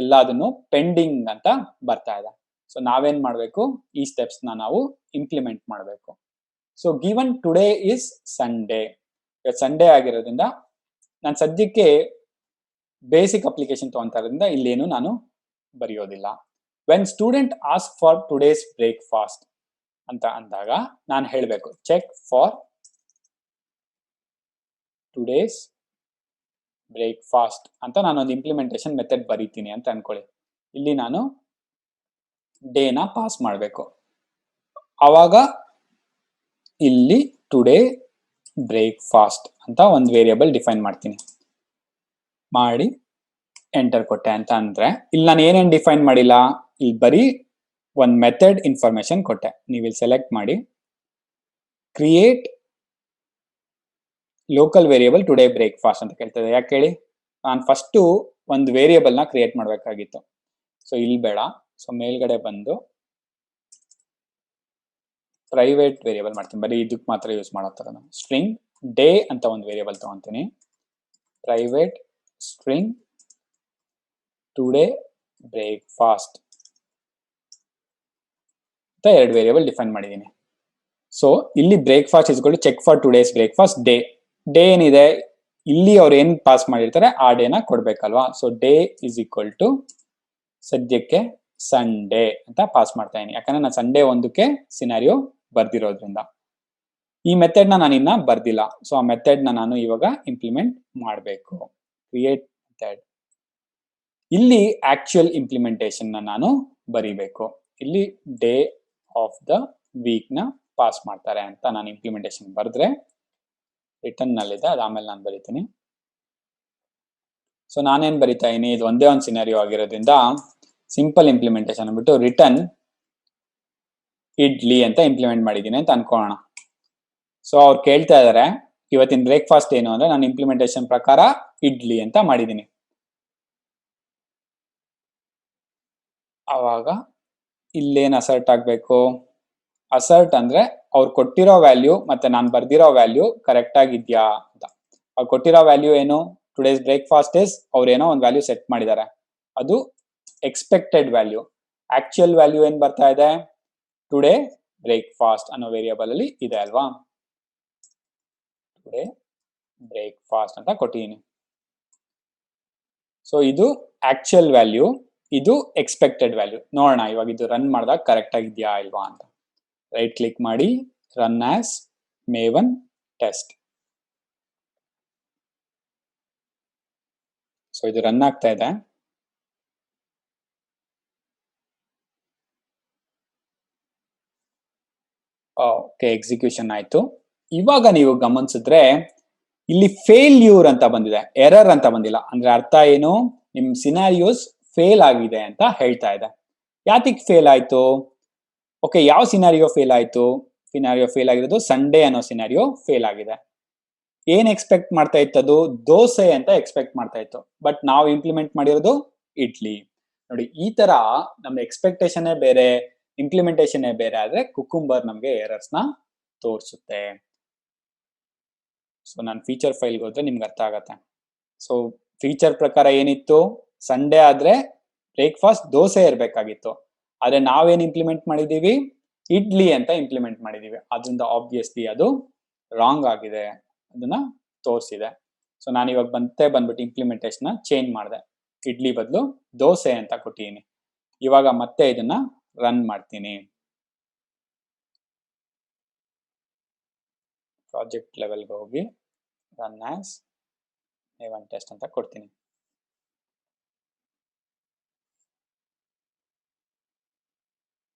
ಎಲ್ಲದನ್ನು ಪೆಂಡಿಂಗ್ ಅಂತ ಬರ್ತಾ ಇದೆ. ಸೊ ನಾವೇನ್ ಮಾಡ್ಬೇಕು, ಈ ಸ್ಟೆಪ್ಸ್ ನಾವು ಇಂಪ್ಲಿಮೆಂಟ್ ಮಾಡಬೇಕು. So given today is Sunday, Sunday ಆಗಿರೋದ್ರಿಂದ ನಾನು ಸದ್ಯಕ್ಕೆ ಬೇಸಿಕ್ ಅಪ್ಲಿಕೇಶನ್ ತಗೊಂತಾ ಇರೋದ್ರಿಂದ ಇಲ್ಲೇನು ನಾನು ಬರೆಯೋದಿಲ್ಲ. When student ask for today's breakfast ಅಂತ ಅಂದಾಗ ನಾನು ಹೇಳಬೇಕು ಚೆಕ್ ಫಾರ್ ಟುಡೇಸ್ ಬ್ರೇಕ್ಫಾಸ್ಟ್ ಅಂತ ನಾನು ಒಂದು ಇಂಪ್ಲಿಮೆಂಟೇಷನ್ ಮೆಥಡ್ ಬರೀತೀನಿ ಅಂತ ಅನ್ಕೊಳ್ಳಿ. ಇಲ್ಲಿ ನಾನು ಡೇನ ಪಾಸ್ ಮಾಡಬೇಕು. ಆವಾಗ ಇಲ್ಲಿ ಟುಡೇ ಬ್ರೇಕ್ಫಾಸ್ಟ್ ಅಂತ ಒಂದು ವೇರಿಯಬಲ್ ಡಿಫೈನ್ ಮಾಡ್ತೀನಿ. ಮಾಡಿ ಎಂಟರ್ ಕೊಟ್ಟೆ ಅಂತ ಅಂದ್ರೆ ಇಲ್ಲಿ ನಾನು ಏನೇನು ಡಿಫೈನ್ ಮಾಡಿಲ್ಲ, ಇಲ್ಲಿ ಬರೀ ಒಂದು ಮೆಥಡ್ ಇನ್ಫಾರ್ಮೇಶನ್ ಕೊಟ್ಟೆ. ನೀವು ಇಲ್ಲಿ ಸೆಲೆಕ್ಟ್ ಮಾಡಿ create local variable today breakfast ಅಂತ ಕೇಳ್ತದೆ. ಯಾಕೆ ಹೇಳಿ, ನಾನು ಫಸ್ಟು ಒಂದು ವೇರಿಯೇಬಲ್ನ ಕ್ರಿಯೇಟ್ ಮಾಡಬೇಕಾಗಿತ್ತು. ಸೊ ಇಲ್ಲಿ ಬೇಡ. ಸೊ ಮೇಲ್ಗಡೆ ಬಂದು ಪ್ರೈವೇಟ್ ವೇರಿಯೇಬಲ್ ಮಾಡ್ತೀನಿ, ಬರೀ ಇದಕ್ಕೆ ಮಾತ್ರ ಯೂಸ್ ಮಾಡೋ ಥರ. ನಾನು ಸ್ಟ್ರಿಂಗ್ ಡೇ ಅಂತ ಒಂದು ವೇರಿಯೇಬಲ್ ತಗೊಂತೀನಿ. ಪ್ರೈವೇಟ್ ಸ್ಟ್ರಿಂಗ್ ಟುಡೇ ಬ್ರೇಕ್ಫಾಸ್ಟ್ ಅಂತ ಎರಡು ವೇರಿಯೇಬಲ್ ಡಿಫೈನ್ ಮಾಡಿದ್ದೀನಿ. ಸೊ ಇಲ್ಲಿ ಬ್ರೇಕ್ಫಾಸ್ಟ್ ಇಸ್ಕೊಂಡು check for today's breakfast day. Day ಏನಿದೆ ಇಲ್ಲಿ ಅವ್ರು ಏನ್ ಪಾಸ್ ಮಾಡಿರ್ತಾರೆ ಆ ಡೇನ ಕೊಡ್ಬೇಕಲ್ವಾ. So day is equal to ಸದ್ಯಕ್ಕೆ ಸಂಡೇ ಅಂತ ಪಾಸ್ ಮಾಡ್ತಾ ಇದೀನಿ, ಯಾಕಂದ್ರೆ ನಾನು ಸಂಡೇ ಒಂದಕ್ಕೆ ಸಿನಾರಿಯೋ ಬರ್ದಿರೋದ್ರಿಂದ. ಈ ಮೆಥಡ್ ನಾನು ಇನ್ನ ಬರ್ದಿಲ್ಲ. ಸೊ ಆ ಮೆಥಡ್ ನಾನು ಇವಾಗ ಇಂಪ್ಲಿಮೆಂಟ್ ಮಾಡಬೇಕು. Create method. ಇಲ್ಲಿ ಆಕ್ಚುಯಲ್ ಇಂಪ್ಲಿಮೆಂಟೇಷನ್ ನಾನು ಬರಿಬೇಕು. ಇಲ್ಲಿ ಡೇ ಆಫ್ ದ ವೀಕ್ ನ ಪಾಸ್ ಮಾಡ್ತಾರೆ ಅಂತ ನಾನು ಇಂಪ್ಲಿಮೆಂಟೇಷನ್ ಬರೆದ್ರೆ ರಿಟರ್ನ್ ನಲ್ಲಿದೆ, ಅದಾದ್ಮೇಲೆ ನಾನು ಬರಿತೀನಿ. ಸೊ ನಾನೇನ್ ಬರಿತಾ ಇದೀನಿ, ಇದು ಒಂದೇ ಒಂದು ಸಿನಾರಿಯೋ ಆಗಿರೋದ್ರಿಂದ ಸಿಂಪಲ್ ಇಂಪ್ಲಿಮೆಂಟೇಷನ್ ಅಂದ್ಬಿಟ್ಟು ರಿಟರ್ನ್ ಇಡ್ಲಿ ಅಂತ ಇಂಪ್ಲಿಮೆಂಟ್ ಮಾಡಿದ್ದೀನಿ ಅಂತ ಅನ್ಕೋಣ. ಸೊ ಅವ್ರು ಕೇಳ್ತಾ ಇದಾರೆ ಇವತ್ತಿನ ಬ್ರೇಕ್ಫಾಸ್ಟ್ ಏನು ಅಂದ್ರೆ ನಾನು ಇಂಪ್ಲಿಮೆಂಟೇಷನ್ ಪ್ರಕಾರ ಇಡ್ಲಿ ಅಂತ ಮಾಡಿದ್ದೀನಿ. ಅವಾಗ ಇಲ್ಲೇನ್ ಅಸರ್ಟ್ ಆಗ್ಬೇಕು, ಅಸರ್ಟ್ ಅಂದ್ರೆ ಅವ್ರು ಕೊಟ್ಟಿರೋ ವ್ಯಾಲ್ಯೂ ಮತ್ತೆ ನಾನು ಬರ್ದಿರೋ ವ್ಯಾಲ್ಯೂ ಕರೆಕ್ಟ್ ಆಗಿದ್ಯಾ ಅಂತ. ಅವ್ರು ಕೊಟ್ಟಿರೋ ವ್ಯಾಲ್ಯೂ ಏನು, ಟುಡೇಸ್ ಬ್ರೇಕ್ಫಾಸ್ಟ್ ಇಸ್, ಅವ್ರೇನೋ ಒಂದು ವ್ಯಾಲ್ಯೂ ಸೆಟ್ ಮಾಡಿದ್ದಾರೆ, ಅದು ಎಕ್ಸ್ಪೆಕ್ಟೆಡ್ ವ್ಯಾಲ್ಯೂ. ಆಕ್ಚುಯಲ್ ವ್ಯಾಲ್ಯೂ ಏನ್ ಬರ್ತಾ ಇದೆ, ಟುಡೇ ಬ್ರೇಕ್ಫಾಸ್ಟ್ ಅನ್ನೋ ವೇರಿಯೇಬಲ್ ಅಲ್ಲಿ ಇದೆ ಅಲ್ವಾ. ಟುಡೇ ಬ್ರೇಕ್ಫಾಸ್ಟ್ ಅಂತ ಕೊಟ್ಟಿದ್ದೀನಿ. ಸೊ ಇದು ಆಕ್ಚುಯಲ್ ವ್ಯಾಲ್ಯೂ, ಇದು ಎಕ್ಸ್ಪೆಕ್ಟೆಡ್ ವ್ಯಾಲ್ಯೂ. ನೋಡೋಣ ಇವಾಗ ಇದು ರನ್ ಮಾಡಿದಾಗ ಕರೆಕ್ಟ್ ಆಗಿದ್ಯಾ ಇಲ್ವಾ ಅಂತ. ರೈಟ್ ಕ್ಲಿಕ್ ಮಾಡಿ run as maven test. So ಇದು ರನ್ ಆಗ್ತಾ ಇದೆ. ಓಕೆ, ಎಕ್ಸಿಕ್ಯೂಷನ್ ಆಯ್ತು. ಇವಾಗ ನೀವು ಗಮನಿಸಿದ್ರೆ ಇಲ್ಲಿ ಫೇಲ್ಯೂರ್ ಅಂತ ಬಂದಿದೆ, ಎರರ್ ಅಂತ ಬಂದಿಲ್ಲ. ಅಂದ್ರೆ ಅರ್ಥ ಏನು, ನಿಮ್ ಸಿನಾರಿಯೋಸ್ ಫೇಲ್ ಆಗಿದೆ ಅಂತ ಹೇಳ್ತಾ ಇದೆ. ಯಾತಿಗ್ ಫೇಲ್ ಆಯ್ತು? ಓಕೆ, ಯಾವ ಸಿನಾರಿಯೋ ಫೇಲ್ ಆಯ್ತು? ಸಿನಾರಿಯೋ ಫೇಲ್ ಆಗಿರೋದು ಸಂಡೇ ಅನ್ನೋ ಸಿನಾರಿಯೋ ಫೇಲ್ ಆಗಿದೆ. ಏನ್ ಎಕ್ಸ್ಪೆಕ್ಟ್ ಮಾಡ್ತಾ ಇತ್ತದು, ದೋಸೆ ಅಂತ ಎಕ್ಸ್ಪೆಕ್ಟ್ ಮಾಡ್ತಾ ಇತ್ತು, ಬಟ್ ನಾವು ಇಂಪ್ಲಿಮೆಂಟ್ ಮಾಡಿರೋದು ಇಡ್ಲಿ. ನೋಡಿ, ಈ ತರ ನಮ್ಮ ಎಕ್ಸ್ಪೆಕ್ಟೇಷನ್ ಬೇರೆ, ಇಂಪ್ಲಿಮೆಂಟೇಷನ್ ಬೇರೆ ಆದ್ರೆ ಕುಕುಂಬರ್ ನಮ್ಗೆ ಎರರ್ಸ್ ನ ತೋರಿಸುತ್ತೆ. ಸೊ ನಾನು ಫೀಚರ್ ಫೈಲ್ಗೆ ಹೋದ್ರೆ ನಿಮ್ಗೆ ಅರ್ಥ ಆಗತ್ತೆ. ಸೊ ಫೀಚರ್ ಪ್ರಕಾರ ಏನಿತ್ತು, ಸಂಡೇ ಆದ್ರೆ ಬ್ರೇಕ್ಫಾಸ್ಟ್ ದೋಸೆ ಇರ್ಬೇಕಾಗಿತ್ತು, ಆದ್ರೆ ನಾವೇನ್ ಇಂಪ್ಲಿಮೆಂಟ್ ಮಾಡಿದೀವಿ, ಇಡ್ಲಿ ಅಂತ ಇಂಪ್ಲಿಮೆಂಟ್ ಮಾಡಿದೀವಿ. ಅದರಿಂದ ಆಬ್ವಿಯಸ್ಲಿ ಅದು ರಾಂಗ್ ಆಗಿದೆ, ಅದನ್ನ ತೋರಿಸಿದೆ. ಸೊ ನಾನು ಇವಾಗ ಬಂದ್ಬಿಟ್ಟು ಇಂಪ್ಲಿಮೆಂಟೇಷನ್ ಚೇಂಜ್ ಮಾಡಿದೆ, ಇಡ್ಲಿ ಬದಲು ದೋಸೆ ಅಂತ ಕೊಟ್ಟಿದ್ದೀನಿ. ಇವಾಗ ಮತ್ತೆ ಇದನ್ನ ರನ್ ಮಾಡ್ತೀನಿ. ಪ್ರಾಜೆಕ್ಟ್ ಲೆವೆಲ್ಗೆ ಹೋಗಿ ರನ್ ಆಸ್ ಮೇವನ್ ಟೆಸ್ಟ್ ಅಂತ ಕೊಡ್ತೀನಿ.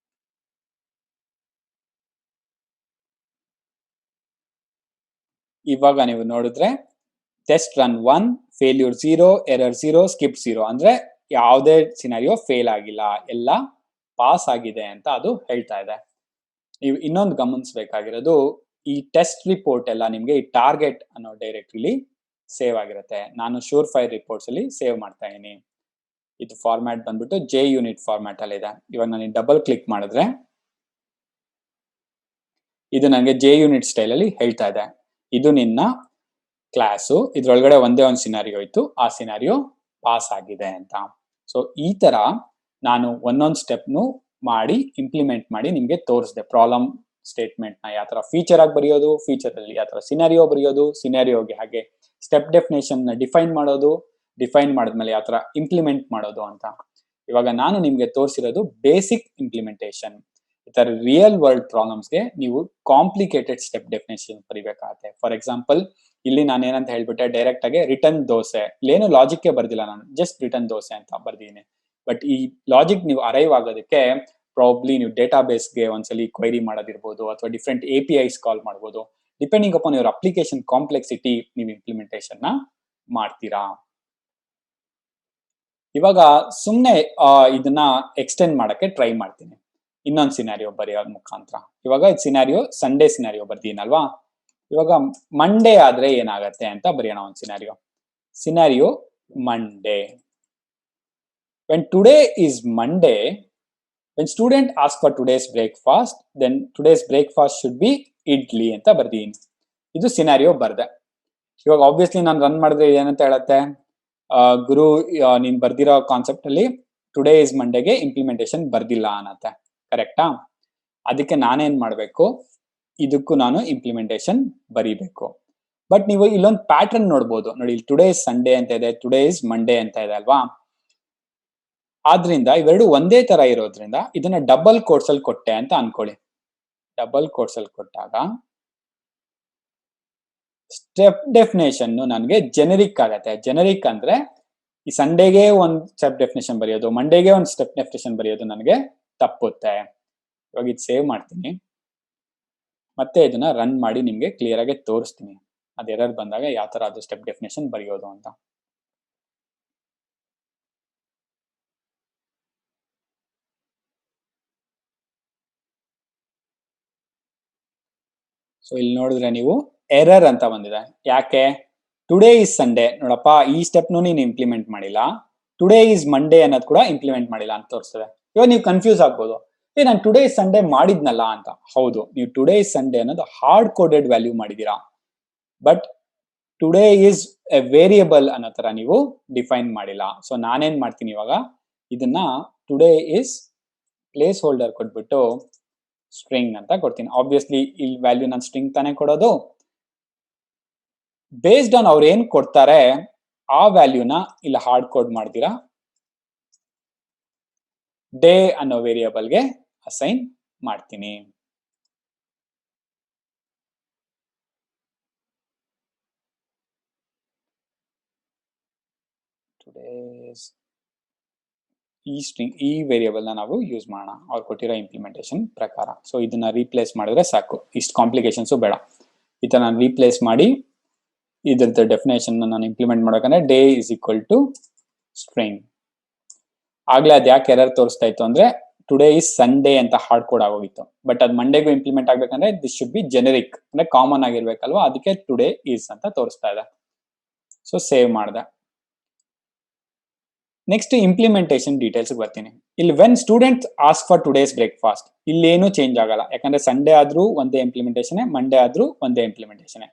ಇವಾಗ ನೀವು ನೋಡಿದ್ರೆ test run 1, failure 0, error 0, skip 0. ಅಂದ್ರೆ ಯಾವುದೇ ಸಿನಾರಿಯೋ ಫೇಲ್ ಆಗಿಲ್ಲ, ಎಲ್ಲ ಪಾಸ್ ಆಗಿದೆ ಅಂತ ಅದು ಹೇಳ್ತಾ ಇದೆ. ನೀವು ಇನ್ನೊಂದು ಗಮನಿಸಬೇಕಾಗಿರೋದು, ಈ ಟೆಸ್ಟ್ ರಿಪೋರ್ಟ್ ಎಲ್ಲ ನಿಮ್ಗೆ ಈ ಟಾರ್ಗೆಟ್ ಅನ್ನೋ ಡೈರೆಕ್ಟರಿಲಿ ಸೇವ್ ಆಗಿರುತ್ತೆ. ನಾನು ಶೂರ್ ಫೈಲ್ ರಿಪೋರ್ಟ್ಸ್ ಅಲ್ಲಿ ಸೇವ್ ಮಾಡ್ತಾ ಇದೀನಿ. ಇದು ಫಾರ್ಮ್ಯಾಟ್ ಬಂದ್ಬಿಟ್ಟು ಜೆ ಯೂನಿಟ್ ಫಾರ್ಮ್ಯಾಟ್ ಅಲ್ಲಿ ಇದೆ. ಇವಾಗ ನಾನು ಡಬಲ್ ಕ್ಲಿಕ್ ಮಾಡಿದ್ರೆ ಇದು ನನಗೆ ಜೆ ಯೂನಿಟ್ ಸ್ಟೈಲ್ ಅಲ್ಲಿ ಹೇಳ್ತಾ ಇದೆ, ಇದು ನಿನ್ನ ಕ್ಲಾಸು, ಇದ್ರೊಳಗಡೆ ಒಂದೇ ಒಂದು ಸಿನಾರಿಯೋ ಇತ್ತು, ಆ ಸಿನಾರಿಯೋ ಪಾಸ್ ಆಗಿದೆ ಅಂತ. ಸೊ ಈ ತರ ನಾನು ಒಂದೊಂದು ಸ್ಟೆಪ್ನು ಮಾಡಿ ಇಂಪ್ಲಿಮೆಂಟ್ ಮಾಡಿ ನಿಮ್ಗೆ ತೋರಿಸಿದೆ. ಪ್ರಾಬ್ಲಮ್ ಸ್ಟೇಟ್ಮೆಂಟ್ ನ ಯಾವ ತರ ಫೀಚರ್ ಆಗಿ ಬರೆಯೋದು, ಫೀಚರ್ ಅಲ್ಲಿ ಯಾವ ತರ ಸಿನಾರಿಯೋ ಬರೆಯೋದು, ಸಿನಾರಿಯೋಗೆ ಹಾಗೆ ಸ್ಟೆಪ್ ಡೆಫಿನೇಷನ್ ನ ಡಿಫೈನ್ ಮಾಡೋದು, ಡಿಫೈನ್ ಮಾಡಿದ್ಮೇಲೆ ಯಾವ ತರ ಇಂಪ್ಲಿಮೆಂಟ್ ಮಾಡೋದು ಅಂತ. ಇವಾಗ ನಾನು ನಿಮ್ಗೆ ತೋರಿಸಿರೋದು ಬೇಸಿಕ್ ಇಂಪ್ಲಿಮೆಂಟೇಷನ್. ಈ ತರ ರಿಯಲ್ ವರ್ಲ್ಡ್ ಪ್ರಾಬ್ಲಮ್ಸ್ಗೆ ನೀವು ಕಾಂಪ್ಲಿಕೇಟೆಡ್ ಸ್ಟೆಪ್ ಡೆಫಿನೇಷನ್ ಬರೀಬೇಕಾಗತ್ತೆ. ಫಾರ್ ಎಕ್ಸಾಂಪಲ್ ಇಲ್ಲಿ ನಾನು ಏನಂತ ಹೇಳ್ಬಿಟ್ಟೆ, ಡೈರೆಕ್ಟ್ ಆಗಿ ರಿಟರ್ನ್ ದೋಸೆ, ಇಲ್ಲೇನು ಲಾಜಿಕ್ ಬರ್ದಿಲ್ಲ, ನಾನು ಜಸ್ಟ್ ರಿಟರ್ನ್ ದೋಸೆ ಅಂತ ಬರ್ದಿದ್ದೀನಿ. ಬಟ್ ಈ ಲಾಜಿಕ್ ನೀವು ಅರೈವ್ ಆಗೋದಕ್ಕೆ ಪ್ರಾಬ್ಲಿ ನೀವು ಡೇಟಾ ಬೇಸ್ಗೆ ಒಂದ್ಸಲಿ ಕ್ವೈರಿ ಮಾಡೋದಿರ್ಬೋದು, ಅಥವಾ ಡಿಫ್ರೆಂಟ್ APIs ಕಾಲ್ ಮಾಡ್ಬೋದು. Depending upon your application complexity ನೀವು ಇಂಪ್ಲಿಮೆಂಟೇಷನ್ ನ ಮಾಡ್ತೀರಾ. ಇವಾಗ ಸುಮ್ನೆ ಇದನ್ನ ಎಕ್ಸ್ಟೆಂಡ್ ಮಾಡಕ್ಕೆ ಟ್ರೈ ಮಾಡ್ತೀನಿ. ಇನ್ನೊಂದು ಸಿನಾರಿಯೋ ಬರೆಯೋದ್ ಮುಖಾಂತರ. ಇವಾಗ ಸಿನಾರಿಯೋ ಸಂಡೇ ಸಿನಾರಿಯೋ ಬರ್ದೀನಲ್ವಾ, ಇವಾಗ ಮಂಡೇ ಆದ್ರೆ ಏನಾಗತ್ತೆ ಅಂತ ಬರೆಯೋಣ ಒಂದು scenario. Scenario Monday. When today is Monday, when student ask for today's breakfast, then today's breakfast should be idli ಅಂತ ಬರ್ದೀನಿ. ಇದು ಸಿನಾರಿಯೋ ಬರ್ದೆ. ಇವಾಗ ಆಬ್ವಿಯಸ್ಲಿ ನಾನು ರನ್ ಮಾಡಿದ್ರೆ ಏನಂತ ಹೇಳತ್ತೆ, ಗುರು ನೀನ್ ಬರ್ದಿರೋ ಕಾನ್ಸೆಪ್ಟ್ ಅಲ್ಲಿ ಟುಡೇ ಇಸ್ ಮಂಡೇಗೆ ಇಂಪ್ಲಿಮೆಂಟೇಶನ್ ಬರ್ದಿಲ್ಲ ಅನ್ನತ್ತೆ. ಕರೆಕ್ಟಾ? ಅದಕ್ಕೆ ನಾನೇನ್ ಮಾಡ್ಬೇಕು, ಇದಕ್ಕೂ ನಾನು ಇಂಪ್ಲಿಮೆಂಟೇಶನ್ ಬರೀಬೇಕು. ಬಟ್ ನೀವು ಇಲ್ಲೊಂದು ಪ್ಯಾಟರ್ನ್ ನೋಡ್ಬೋದು ನೋಡಿ, ಟುಡೇ ಇಸ್ ಸಂಡೇ ಅಂತ ಇದೆ, ಟುಡೇ ಇಸ್ ಮಂಡೇ ಅಂತ ಇದೆ ಅಲ್ವಾ. ಆದ್ರಿಂದ ಇವೆರಡು ಒಂದೇ ತರ ಇರೋದ್ರಿಂದ ಇದನ್ನ ಡಬಲ್ ಕೋಟ್ಸ್ ಅಲ್ಲಿ ಕೊಟ್ಟೆ ಅಂತ ಅನ್ಕೊಳ್ಳಿ. ಡಬಲ್ ಕೋಟ್ಸ್ ಅಲ್ಲಿ ಕೊಟ್ಟಾಗ ಸ್ಟೆಪ್ ಡೆಫಿನೇಷನ್ ನನಗೆ ಜೆನೆರಿಕ್ ಆಗತ್ತೆ. ಜೆನೆರಿಕ್ ಅಂದ್ರೆ ಈ ಸಂಡೇಗೆ ಒಂದು ಸ್ಟೆಪ್ ಡೆಫಿನೇಷನ್ ಬರೆಯೋದು, ಮಂಡೇಗೆ ಒಂದು ಸ್ಟೆಪ್ ಡೆಫಿನೇಷನ್ ಬರೆಯೋದು ನನಗೆ ತಪ್ಪುತ್ತೆ. ಇವಾಗ ಇದು ಸೇವ್ ಮಾಡ್ತೀನಿ, ಮತ್ತೆ ಇದನ್ನ ರನ್ ಮಾಡಿ ನಿಮ್ಗೆ ಕ್ಲಿಯರ್ ಆಗಿ ತೋರಿಸ್ತೀನಿ ಅದು ಎರರ್ ಬಂದಾಗ ಯಾವ ತರ ಅದು ಸ್ಟೆಪ್ ಡೆಫಿನೇಷನ್ ಬರೆಯೋದು ಅಂತ. ಸೊ ಇಲ್ಲಿ ನೋಡಿದ್ರೆ ನೀವು ಎರರ್ ಅಂತ ಬಂದಿದೆ. ಯಾಕೆ? ಟುಡೇ ಇಸ್ ಸಂಡೇ, ನೋಡಪ್ಪ ಈ ಸ್ಟೆಪ್ನು ನೀನು ಇಂಪ್ಲಿಮೆಂಟ್ ಮಾಡಿಲ್ಲ, ಟುಡೇ ಇಸ್ ಮಂಡೇ ಅನ್ನೋದು ಕೂಡ ಇಂಪ್ಲಿಮೆಂಟ್ ಮಾಡಿಲ್ಲ ಅಂತ ತೋರಿಸ್ತದೆ. ಇವಾಗ ನೀವು ಕನ್ಫ್ಯೂಸ್ ಆಗ್ಬೋದು, ನಾನು ಟುಡೇ ಇಸ್ ಸಂಡೇ ಮಾಡಿದ್ನಲ್ಲ ಅಂತ. ಹೌದು, ನೀವು ಟುಡೇ ಇಸ್ ಸಂಡೇ ಅನ್ನೋದು ಹಾರ್ಡ್ ಕೋಡೆಡ್ ವ್ಯಾಲ್ಯೂ ಮಾಡಿದೀರಾ, but today is A variable ಅನ್ನೋ ತರ ನೀವು ಡಿಫೈನ್ ಮಾಡಿಲ್ಲ. ಸೊ ನಾನೇನ್ ಮಾಡ್ತೀನಿ ಇವಾಗ, ಇದನ್ನ ಟುಡೇ ಇಸ್ ಪ್ಲೇಸ್ ಹೋಲ್ಡರ್ ಕೊಟ್ಬಿಟ್ಟು ಸ್ಟ್ರಿಂಗ್ ಅಂತ ಕೊಡ್ತೀನಿ. ಆಬ್ವಿಯಸ್ಲಿ ಇಲ್ಲಿ ವ್ಯಾಲ್ಯೂ ನಾನು ಸ್ಟ್ರಿಂಗ್ ತಾನೇ ಕೊಡೋದು. ಬೇಸ್ಡ್ ಆನ್ ಅವ್ರು ಏನ್ ಕೊಡ್ತಾರೆ ಆ ವ್ಯಾಲ್ಯೂನ ಇಲ್ಲಿ ಹಾರ್ಡ್ ಕೋಡ್ ಮಾಡ್ತೀರಾ ಡೇ ಅನ್ನೋ ವೇರಿಯಬಲ್ಗೆ ಅಸೈನ್ ಮಾಡ್ತೀನಿ. ಈ ಸ್ಟ್ರಿಂಗ್ ಈ ವೇರಿಯಬಲ್ ನ ನಾವು ಯೂಸ್ ಮಾಡೋಣ ಅವ್ರು ಕೊಟ್ಟಿರೋ ಇಂಪ್ಲಿಮೆಂಟೇಶನ್ ಪ್ರಕಾರ. ಸೊ ಇದನ್ನ ರೀಪ್ಲೇಸ್ ಮಾಡಿದ್ರೆ ಸಾಕು, ಇಷ್ಟು ಕಾಂಪ್ಲಿಕೇಶನ್ಸು ಬೇಡ. ಈ ತರ ನಾನು ರೀಪ್ಲೇಸ್ ಮಾಡಿ ಇದ್ರದ್ದು ಡೆಫಿನೇಷನ್ ನಾನು ಇಂಪ್ಲಿಮೆಂಟ್ ಮಾಡ್ಬೇಕಂದ್ರೆ day is equal to string. ಆಗ್ಲೇ ಅದ್ ಯಾಕೆ ಎರರ್ ತೋರಿಸ್ತಾ ಇತ್ತು ಅಂದ್ರೆ ಟುಡೇ ಇಸ್ ಸಂಡೇ ಅಂತ ಹಾರ್ಡ್ ಕೋಡ್ ಆಗೋಗಿತ್ತು. ಬಟ್ ಅದು ಮಂಡೇಗೂ ಇಂಪ್ಲಿಮೆಂಟ್ ಆಗ್ಬೇಕಂದ್ರೆ ದಿಸ್ ಶುಡ್ ಬಿ ಜೆನೆರಿಕ್, ಅಂದ್ರೆ ಕಾಮನ್ ಆಗಿರ್ಬೇಕಲ್ವಾ, ಅದಕ್ಕೆ ಟುಡೇ ಈಸ್ ಅಂತ ತೋರಿಸ್ತಾ ಇದೆ. ಸೊ ಸೇವ್ ಮಾಡಿದೆ. ನೆಕ್ಸ್ಟ್ ಇಂಪ್ಲಿಮೆಂಟೇಶನ್ ಡೀಟೇಲ್ಸ್ ಬರ್ತೀನಿ. ಇಲ್ಲಿ when student ask for today's breakfast, ಇಲ್ಲೇನು ಚೇಂಜ್ ಆಗಲ್ಲ, ಯಾಕಂದ್ರೆ ಸಂಡೇ ಆದ್ರೂ ಒಂದೇ ಇಂಪ್ಲಿಮೆಂಟೇಶನ್, ಮಂಡೇ ಆದ್ರೂ ಒಂದೇ ಇಂಪ್ಲಿಮೆಂಟೇಶನ್.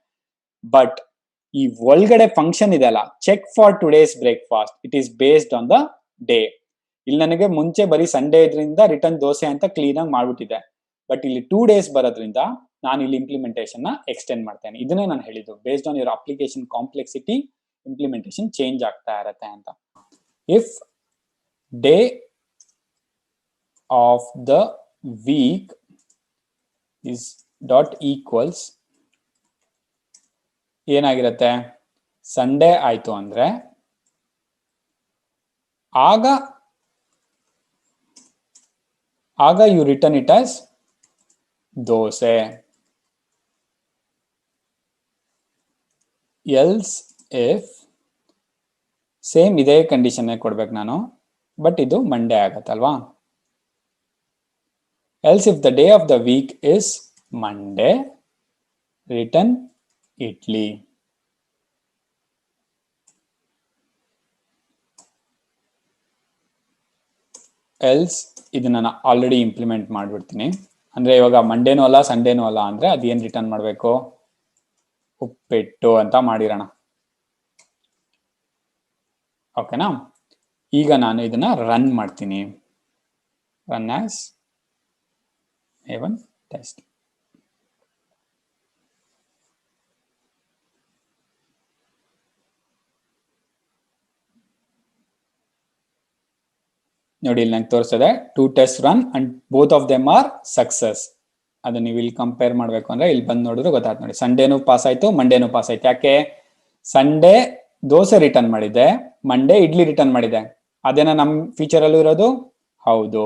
ಬಟ್ ಈ ಒಳಗಡೆ ಫಂಕ್ಷನ್ ಇದೆ ಅಲ್ಲ, check for today's breakfast, it is based on the day. ಇಲ್ಲಿ ನನಗೆ ಮುಂಚೆ ಬರೀ ಸಂಡೇ ಇದ್ರಿಂದ ರಿಟರ್ನ್ ದೋಸೆ ಅಂತ ಕ್ಲೀನ್ ಆಗಿ ಮಾಡ್ಬಿಟ್ಟಿದೆ. ಬಟ್ ಇಲ್ಲಿ 2 days ಬರೋದ್ರಿಂದ ನಾನು ಇಲ್ಲಿ ಇಂಪ್ಲಿಮೆಂಟೇಶನ್ ನ ಎಕ್ಸ್ಟೆಂಡ್ ಮಾಡ್ತೇನೆ. ಇದನ್ನೇ ನಾನು ಹೇಳಿದ್ದು, based on your application complexity implementation change ಆಗ್ತಾ ಇರತ್ತೆ ಅಂತ. If day of the week is dot equals ಏನಾಗಿರುತ್ತೆ, ಸಂಡೇ ಆಯ್ತು ಅಂದ್ರೆ ಆಗ you return it as dosa. Else if same ಇದೇ ಕಂಡೀಷನ್ ಕೊಡ್ಬೇಕು ನಾನು, ಬಟ್ ಇದು ಮಂಡೇ ಆಗತ್ತಲ್ವಾ. Else if the day of the week is Monday, return idli. Else ಇದನ್ನ ನಾನು ಆಲ್ರೆಡಿ ಇಂಪ್ಲಿಮೆಂಟ್ ಮಾಡ್ಬಿಡ್ತೀನಿ. ಅಂದ್ರೆ ಇವಾಗ ಮಂಡೇನೂ ಅಲ್ಲ ಸಂಡೇನೂ ಅಲ್ಲ ಅಂದ್ರೆ ಅದೇನ್ ರಿಟರ್ನ್ ಮಾಡಬೇಕು, ಉಪ್ಪಿಟ್ಟು ಅಂತ ಮಾಡಿರೋಣ. ಓಕೆನಾ? ಈಗ ನಾನು ಇದನ್ನ ರನ್ ಮಾಡ್ತೀನಿ. Run as A1 test. ನೋಡಿ ಇಲ್ಲಿ ನಂಗೆ ತೋರಿಸ್ತದೆ 2 tests run and both of them are success. ಅದು ನೀವು ಇಲ್ಲಿ ಕಂಪೇರ್ ಮಾಡ್ಬೇಕು ಅಂದ್ರೆ ಇಲ್ಲಿ ಬಂದು ನೋಡಿದ್ರೆ ಗೊತ್ತಾಯ್ತು ನೋಡಿ, ಸಂಡೇನೂ ಪಾಸ್ ಆಯ್ತು, ಮಂಡೇನೂ ಪಾಸ್ ಆಯ್ತು. ಯಾಕೆ? ಸಂಡೇ ದೋಸೆ ರಿಟರ್ನ್ ಮಾಡಿದೆ, ಮಂಡೇ ಇಡ್ಲಿ ರಿಟರ್ನ್ ಮಾಡಿದೆ. ಅದೇನ ನಮ್ ಫೀಚರ್ ಅಲ್ಲೂ ಇರೋದು? ಹೌದು,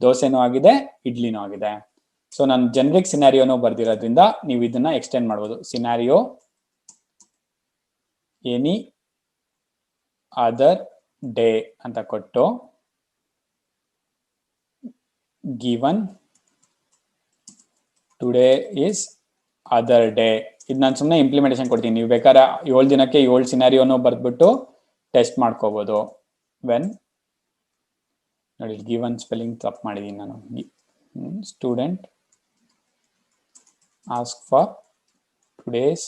ದೋಸೆನೂ ಆಗಿದೆ, ಇಡ್ಲಿನೂ ಆಗಿದೆ. ಸೊ ನಾನು ಜನರಿಕ್ ಸಿನಾರಿಯೋನೂ ಬರ್ದಿರೋದ್ರಿಂದ ನೀವು ಇದನ್ನ ಎಕ್ಸ್ಟೆಂಡ್ ಮಾಡ್ಬೋದು. ಸಿನಾರಿಯೋ ಎನಿ ಅದರ್ ಡೇ ಅಂತ ಕೊಟ್ಟು given today is other day. ಇದು ನಾನು ಸುಮ್ಮನೆ ಇಂಪ್ಲಿಮೆಂಟೇಷನ್ ಕೊಡ್ತೀನಿ, ನೀವು ಬೇಕಾದ್ರೆ 7 ದಿನಕ್ಕೆ 7 ಸಿನಾರಿಯೋನು ಬರ್ದ್ಬಿಟ್ಟು ಟೆಸ್ಟ್ ಮಾಡ್ಕೋಬಹುದು. ವೆನ್ ನೋಡಿ ಗಿವನ್ ಸ್ಪೆಲ್ಲಿಂಗ್ ತಪ್ಪು ಮಾಡಿದ್ದೀನಿ ನಾನು. Student ask for today's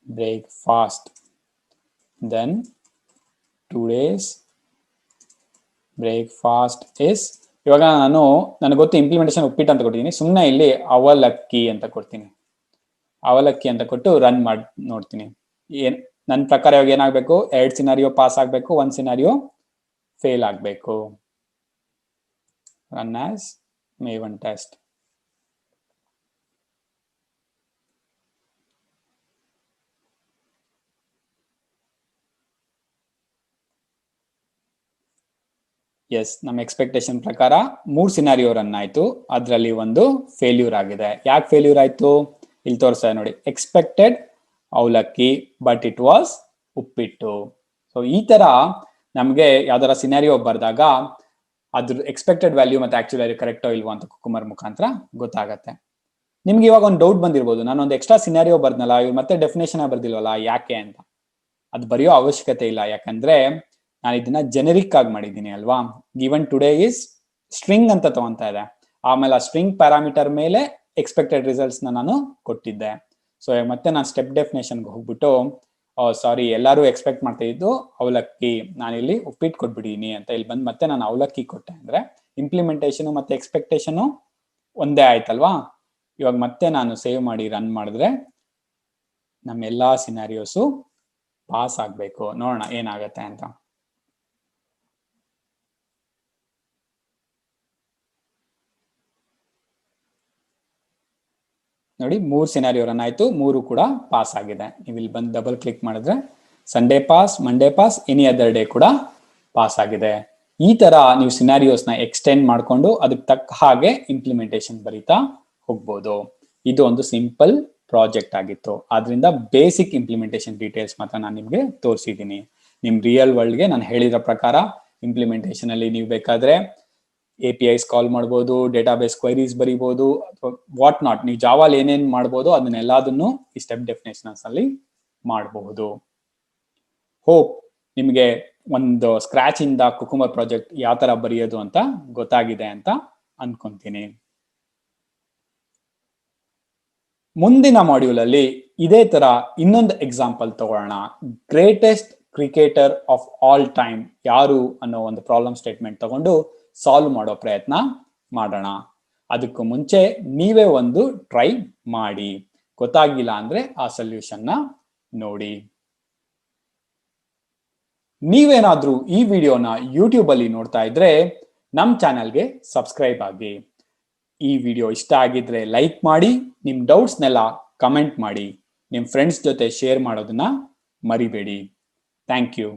breakfast, then today's breakfast is, ಇವಾಗ ನನಗೆ ಗೊತ್ತು ಇಂಪ್ಲಿಮೆಂಟೇಷನ್ ಉಪ್ಪಿಟ್ಟು ಅಂತ ಕೊಟ್ಟಿದ್ದೀನಿ, ಸುಮ್ಮನೆ ಇಲ್ಲಿ ಅವಲಕ್ಕಿ ಅಂತ ಕೊಡ್ತೀನಿ. ಅವಲಕ್ಕಿ ಅಂತ ಕೊಟ್ಟು ರನ್ ಮಾಡಿ ನೋಡ್ತೀನಿ. ನನ್ನ ಪ್ರಕಾರ ಇವಾಗ ಏನಾಗಬೇಕು, 2 ಸಿನಾರಿಯೋ ಪಾಸ್ ಆಗಬೇಕು, 1 ಸಿನಾರಿಯೋ ಫೇಲ್ ಆಗಬೇಕು. Run as maven test. Yes, ನಮ್ಮ ಎಕ್ಸ್ಪೆಕ್ಟೇಷನ್ ಪ್ರಕಾರ 3 ಸಿನಾರಿಯೋ ರನ್ ಆಯ್ತು, ಅದರಲ್ಲಿ ಒಂದು ಫೇಲ್ಯೂರ್ ಆಗಿದೆ. ಯಾಕೆ ಫೇಲ್ಯೂರ್ ಆಯ್ತು ಇಲ್ಲಿ ತೋರಿಸ್ತಾ ನೋಡಿ, ಎಕ್ಸ್ಪೆಕ್ಟೆಡ್ ಅವಲಕ್ಕಿ but it was uppittu. So ಈ ತರ ನಮಗೆ ಯಾವ್ದಾರ ಸಿನಾರಿಯೋ ಬರ್ದಾಗ ಅದ್ರ ಎಕ್ಸ್ಪೆಕ್ಟೆಡ್ ವ್ಯಾಲ್ಯೂ ಮತ್ತೆ ಆಕ್ಚುಲ್ ವ್ಯಾಲ್ಯೂ ಕರೆಕ್ಟೋ ಇಲ್ವೋ ಅಂತ ಕುಕುಂಬರ್ ಮುಖಾಂತರ ಗೊತ್ತಾಗತ್ತೆ. ನಿಮ್ಗೆ ಇವಾಗ ಒಂದು ಡೌಟ್ ಬಂದಿರ್ಬೋದು, ನಾನು ಒಂದು ಎಕ್ಸ್ಟ್ರಾ ಸಿನಾರಿಯೋ ಬರ್ದ್ನಲ್ಲ, ಇವ್ರು ಮತ್ತೆ ಡೆಫಿನೇಷನ್ ಬರ್ದಿಲ್ವಲ್ಲ ಯಾಕೆ ಅಂತ. ಅದು ಬರೆಯೋ ಅವಶ್ಯಕತೆ ಇಲ್ಲ, ಯಾಕಂದ್ರೆ ನಾನು ಇದನ್ನ ಜೆನೆರಿಕ್ ಆಗಿ ಮಾಡಿದ್ದೀನಿ ಅಲ್ವಾ. ಗಿವನ್ ಟುಡೇ ಇಸ್ ಸ್ಟ್ರಿಂಗ್ ಅಂತ ತಗೊಂತಾ ಇದೆ, ಆಮೇಲೆ ಆ ಸ್ಟ್ರಿಂಗ್ ಪ್ಯಾರಾಮೀಟರ್ ಮೇಲೆ ಎಕ್ಸ್ಪೆಕ್ಟೆಡ್ ರಿಸಲ್ಟ್ಸ್ ನಾನು ಕೊಟ್ಟಿದ್ದೆ. ಸೊ ಮತ್ತೆ ನಾನು ಸ್ಟೆಪ್ ಡೆಫಿನೇಷನ್ಗೆ ಹೋಗ್ಬಿಟ್ಟು ಸಾರಿ ಎಲ್ಲರೂ ಎಕ್ಸ್ಪೆಕ್ಟ್ ಮಾಡ್ತಾ ಇದ್ದು ಅವಲಕ್ಕಿ, ನಾನಿಲ್ಲಿ ಉಪ್ಪಿಟ್ಟು ಕೊಟ್ಬಿಡೀನಿ ಅಂತ ಇಲ್ಲಿ ಬಂದು ಮತ್ತೆ ನಾನು ಅವಲಕ್ಕಿ ಕೊಟ್ಟೆ ಅಂದ್ರೆ ಇಂಪ್ಲಿಮೆಂಟೇಷನ್ ಮತ್ತೆ ಎಕ್ಸ್ಪೆಕ್ಟೇಷನ್ ಒಂದೇ ಆಯ್ತಲ್ವಾ. ಇವಾಗ ಮತ್ತೆ ನಾನು ಸೇವ್ ಮಾಡಿ ರನ್ ಮಾಡಿದ್ರೆ ನಮ್ಮ ಎಲ್ಲಾ ಸಿನಾರಿಯೋಸು ಪಾಸ್ ಆಗ್ಬೇಕು. ನೋಡೋಣ ಏನಾಗತ್ತೆ ಅಂತ. ನೋಡಿ 3 ಸಿನಾರಿಯೋ ರನ್ ಆಯ್ತು, 3 ಕೂಡ ಪಾಸ್ ಆಗಿದೆ. ನೀವು ಇಲ್ಲಿ ಬಂದು ಡಬಲ್ ಕ್ಲಿಕ್ ಮಾಡಿದ್ರೆ Sunday pass, Monday pass, any other day ಕೂಡ ಪಾಸ್ ಆಗಿದೆ. ಈ ತರ ನೀವು ಸಿನಾರಿಯೋಸ್ನ ಎಕ್ಸ್ಟೆಂಡ್ ಮಾಡ್ಕೊಂಡು ಅದಕ್ಕೆ ತಕ್ಕ ಹಾಗೆ ಇಂಪ್ಲಿಮೆಂಟೇಷನ್ ಬರೀತಾ ಹೋಗ್ಬೋದು. ಇದು ಒಂದು ಸಿಂಪಲ್ ಪ್ರಾಜೆಕ್ಟ್ ಆಗಿತ್ತು, ಆದ್ರಿಂದ ಬೇಸಿಕ್ ಇಂಪ್ಲಿಮೆಂಟೇಷನ್ ಡೀಟೇಲ್ಸ್ ಮಾತ್ರ ನಾನು ನಿಮ್ಗೆ ತೋರಿಸಿದ್ದೀನಿ. ನಿಮ್ ರಿಯಲ್ ವರ್ಲ್ಡ್ಗೆ ನಾನು ಹೇಳಿರೋ ಪ್ರಕಾರ ಇಂಪ್ಲಿಮೆಂಟೇಷನ್ ಅಲ್ಲಿ ನೀವು ಬೇಕಾದ್ರೆ APIs ಕಾಲ್ ಮಾಡ್ಬೋದು, ಡೇಟಾಬೇಸ್ ಕ್ವೈರೀಸ್ ಬರೀಬಹುದು, ಅಥವಾ ವಾಟ್ ನಾಟ್, ನೀವು ಜಾವಾಲ್ ಏನೇನ್ ಮಾಡ್ಬೋದು ಅದನ್ನೆಲ್ಲದನ್ನು ಈ ಸ್ಟೆಪ್ ಡೆಫಿನೇಷನ್ಸ್ ಅಲ್ಲಿ ಮಾಡಬಹುದು. ಹೋಪ್ ನಿಮಗೆ ಒಂದು ಸ್ಕ್ರಾಚ್ ಇಂದ ಕುಕುಂಬರ್ ಪ್ರಾಜೆಕ್ಟ್ ಯಾವ ತರ ಬರೆಯೋದು ಅಂತ ಗೊತ್ತಾಗಿದೆ ಅಂತ ಅನ್ಕೊಂತೀನಿ. ಮುಂದಿನ ಮಾಡ್ಯೂಲ್ ಅಲ್ಲಿ ಇದೇ ತರ ಇನ್ನೊಂದು ಎಕ್ಸಾಂಪಲ್ ತಗೊಳ್ಳೋಣ. Greatest cricketer of all time ಯಾರು ಅನ್ನೋ ಒಂದು ಪ್ರಾಬ್ಲಮ್ ಸ್ಟೇಟ್ಮೆಂಟ್ ತಗೊಂಡು ಸಾಲ್ವ್ ಮಾಡೋ ಪ್ರಯತ್ನ ಮಾಡೋಣ. ಅದಕ್ಕೂ ಮುಂಚೆ ನೀವೇ ಒಂದು ಟ್ರೈ ಮಾಡಿ, ಗೊತ್ತಾಗಿಲ್ಲ ಅಂದ್ರೆ ಆ ಸೊಲ್ಯೂಷನ್ ನ ನೋಡಿ. ನೀವೇನಾದ್ರೂ ಈ ವಿಡಿಯೋನ ಯೂಟ್ಯೂಬ್ ಅಲ್ಲಿ ನೋಡ್ತಾ ಇದ್ರೆ ನಮ್ ಚಾನೆಲ್ಗೆ ಸಬ್ಸ್ಕ್ರೈಬ್ ಆಗಿ. ಈ ವಿಡಿಯೋ ಇಷ್ಟ ಆಗಿದ್ರೆ ಲೈಕ್ ಮಾಡಿ, ನಿಮ್ ಡೌಟ್ಸ್ನೆಲ್ಲ ಕಮೆಂಟ್ ಮಾಡಿ, ನಿಮ್ ಫ್ರೆಂಡ್ಸ್ ಜೊತೆ ಶೇರ್ ಮಾಡೋದನ್ನ ಮರಿಬೇಡಿ. Thank you.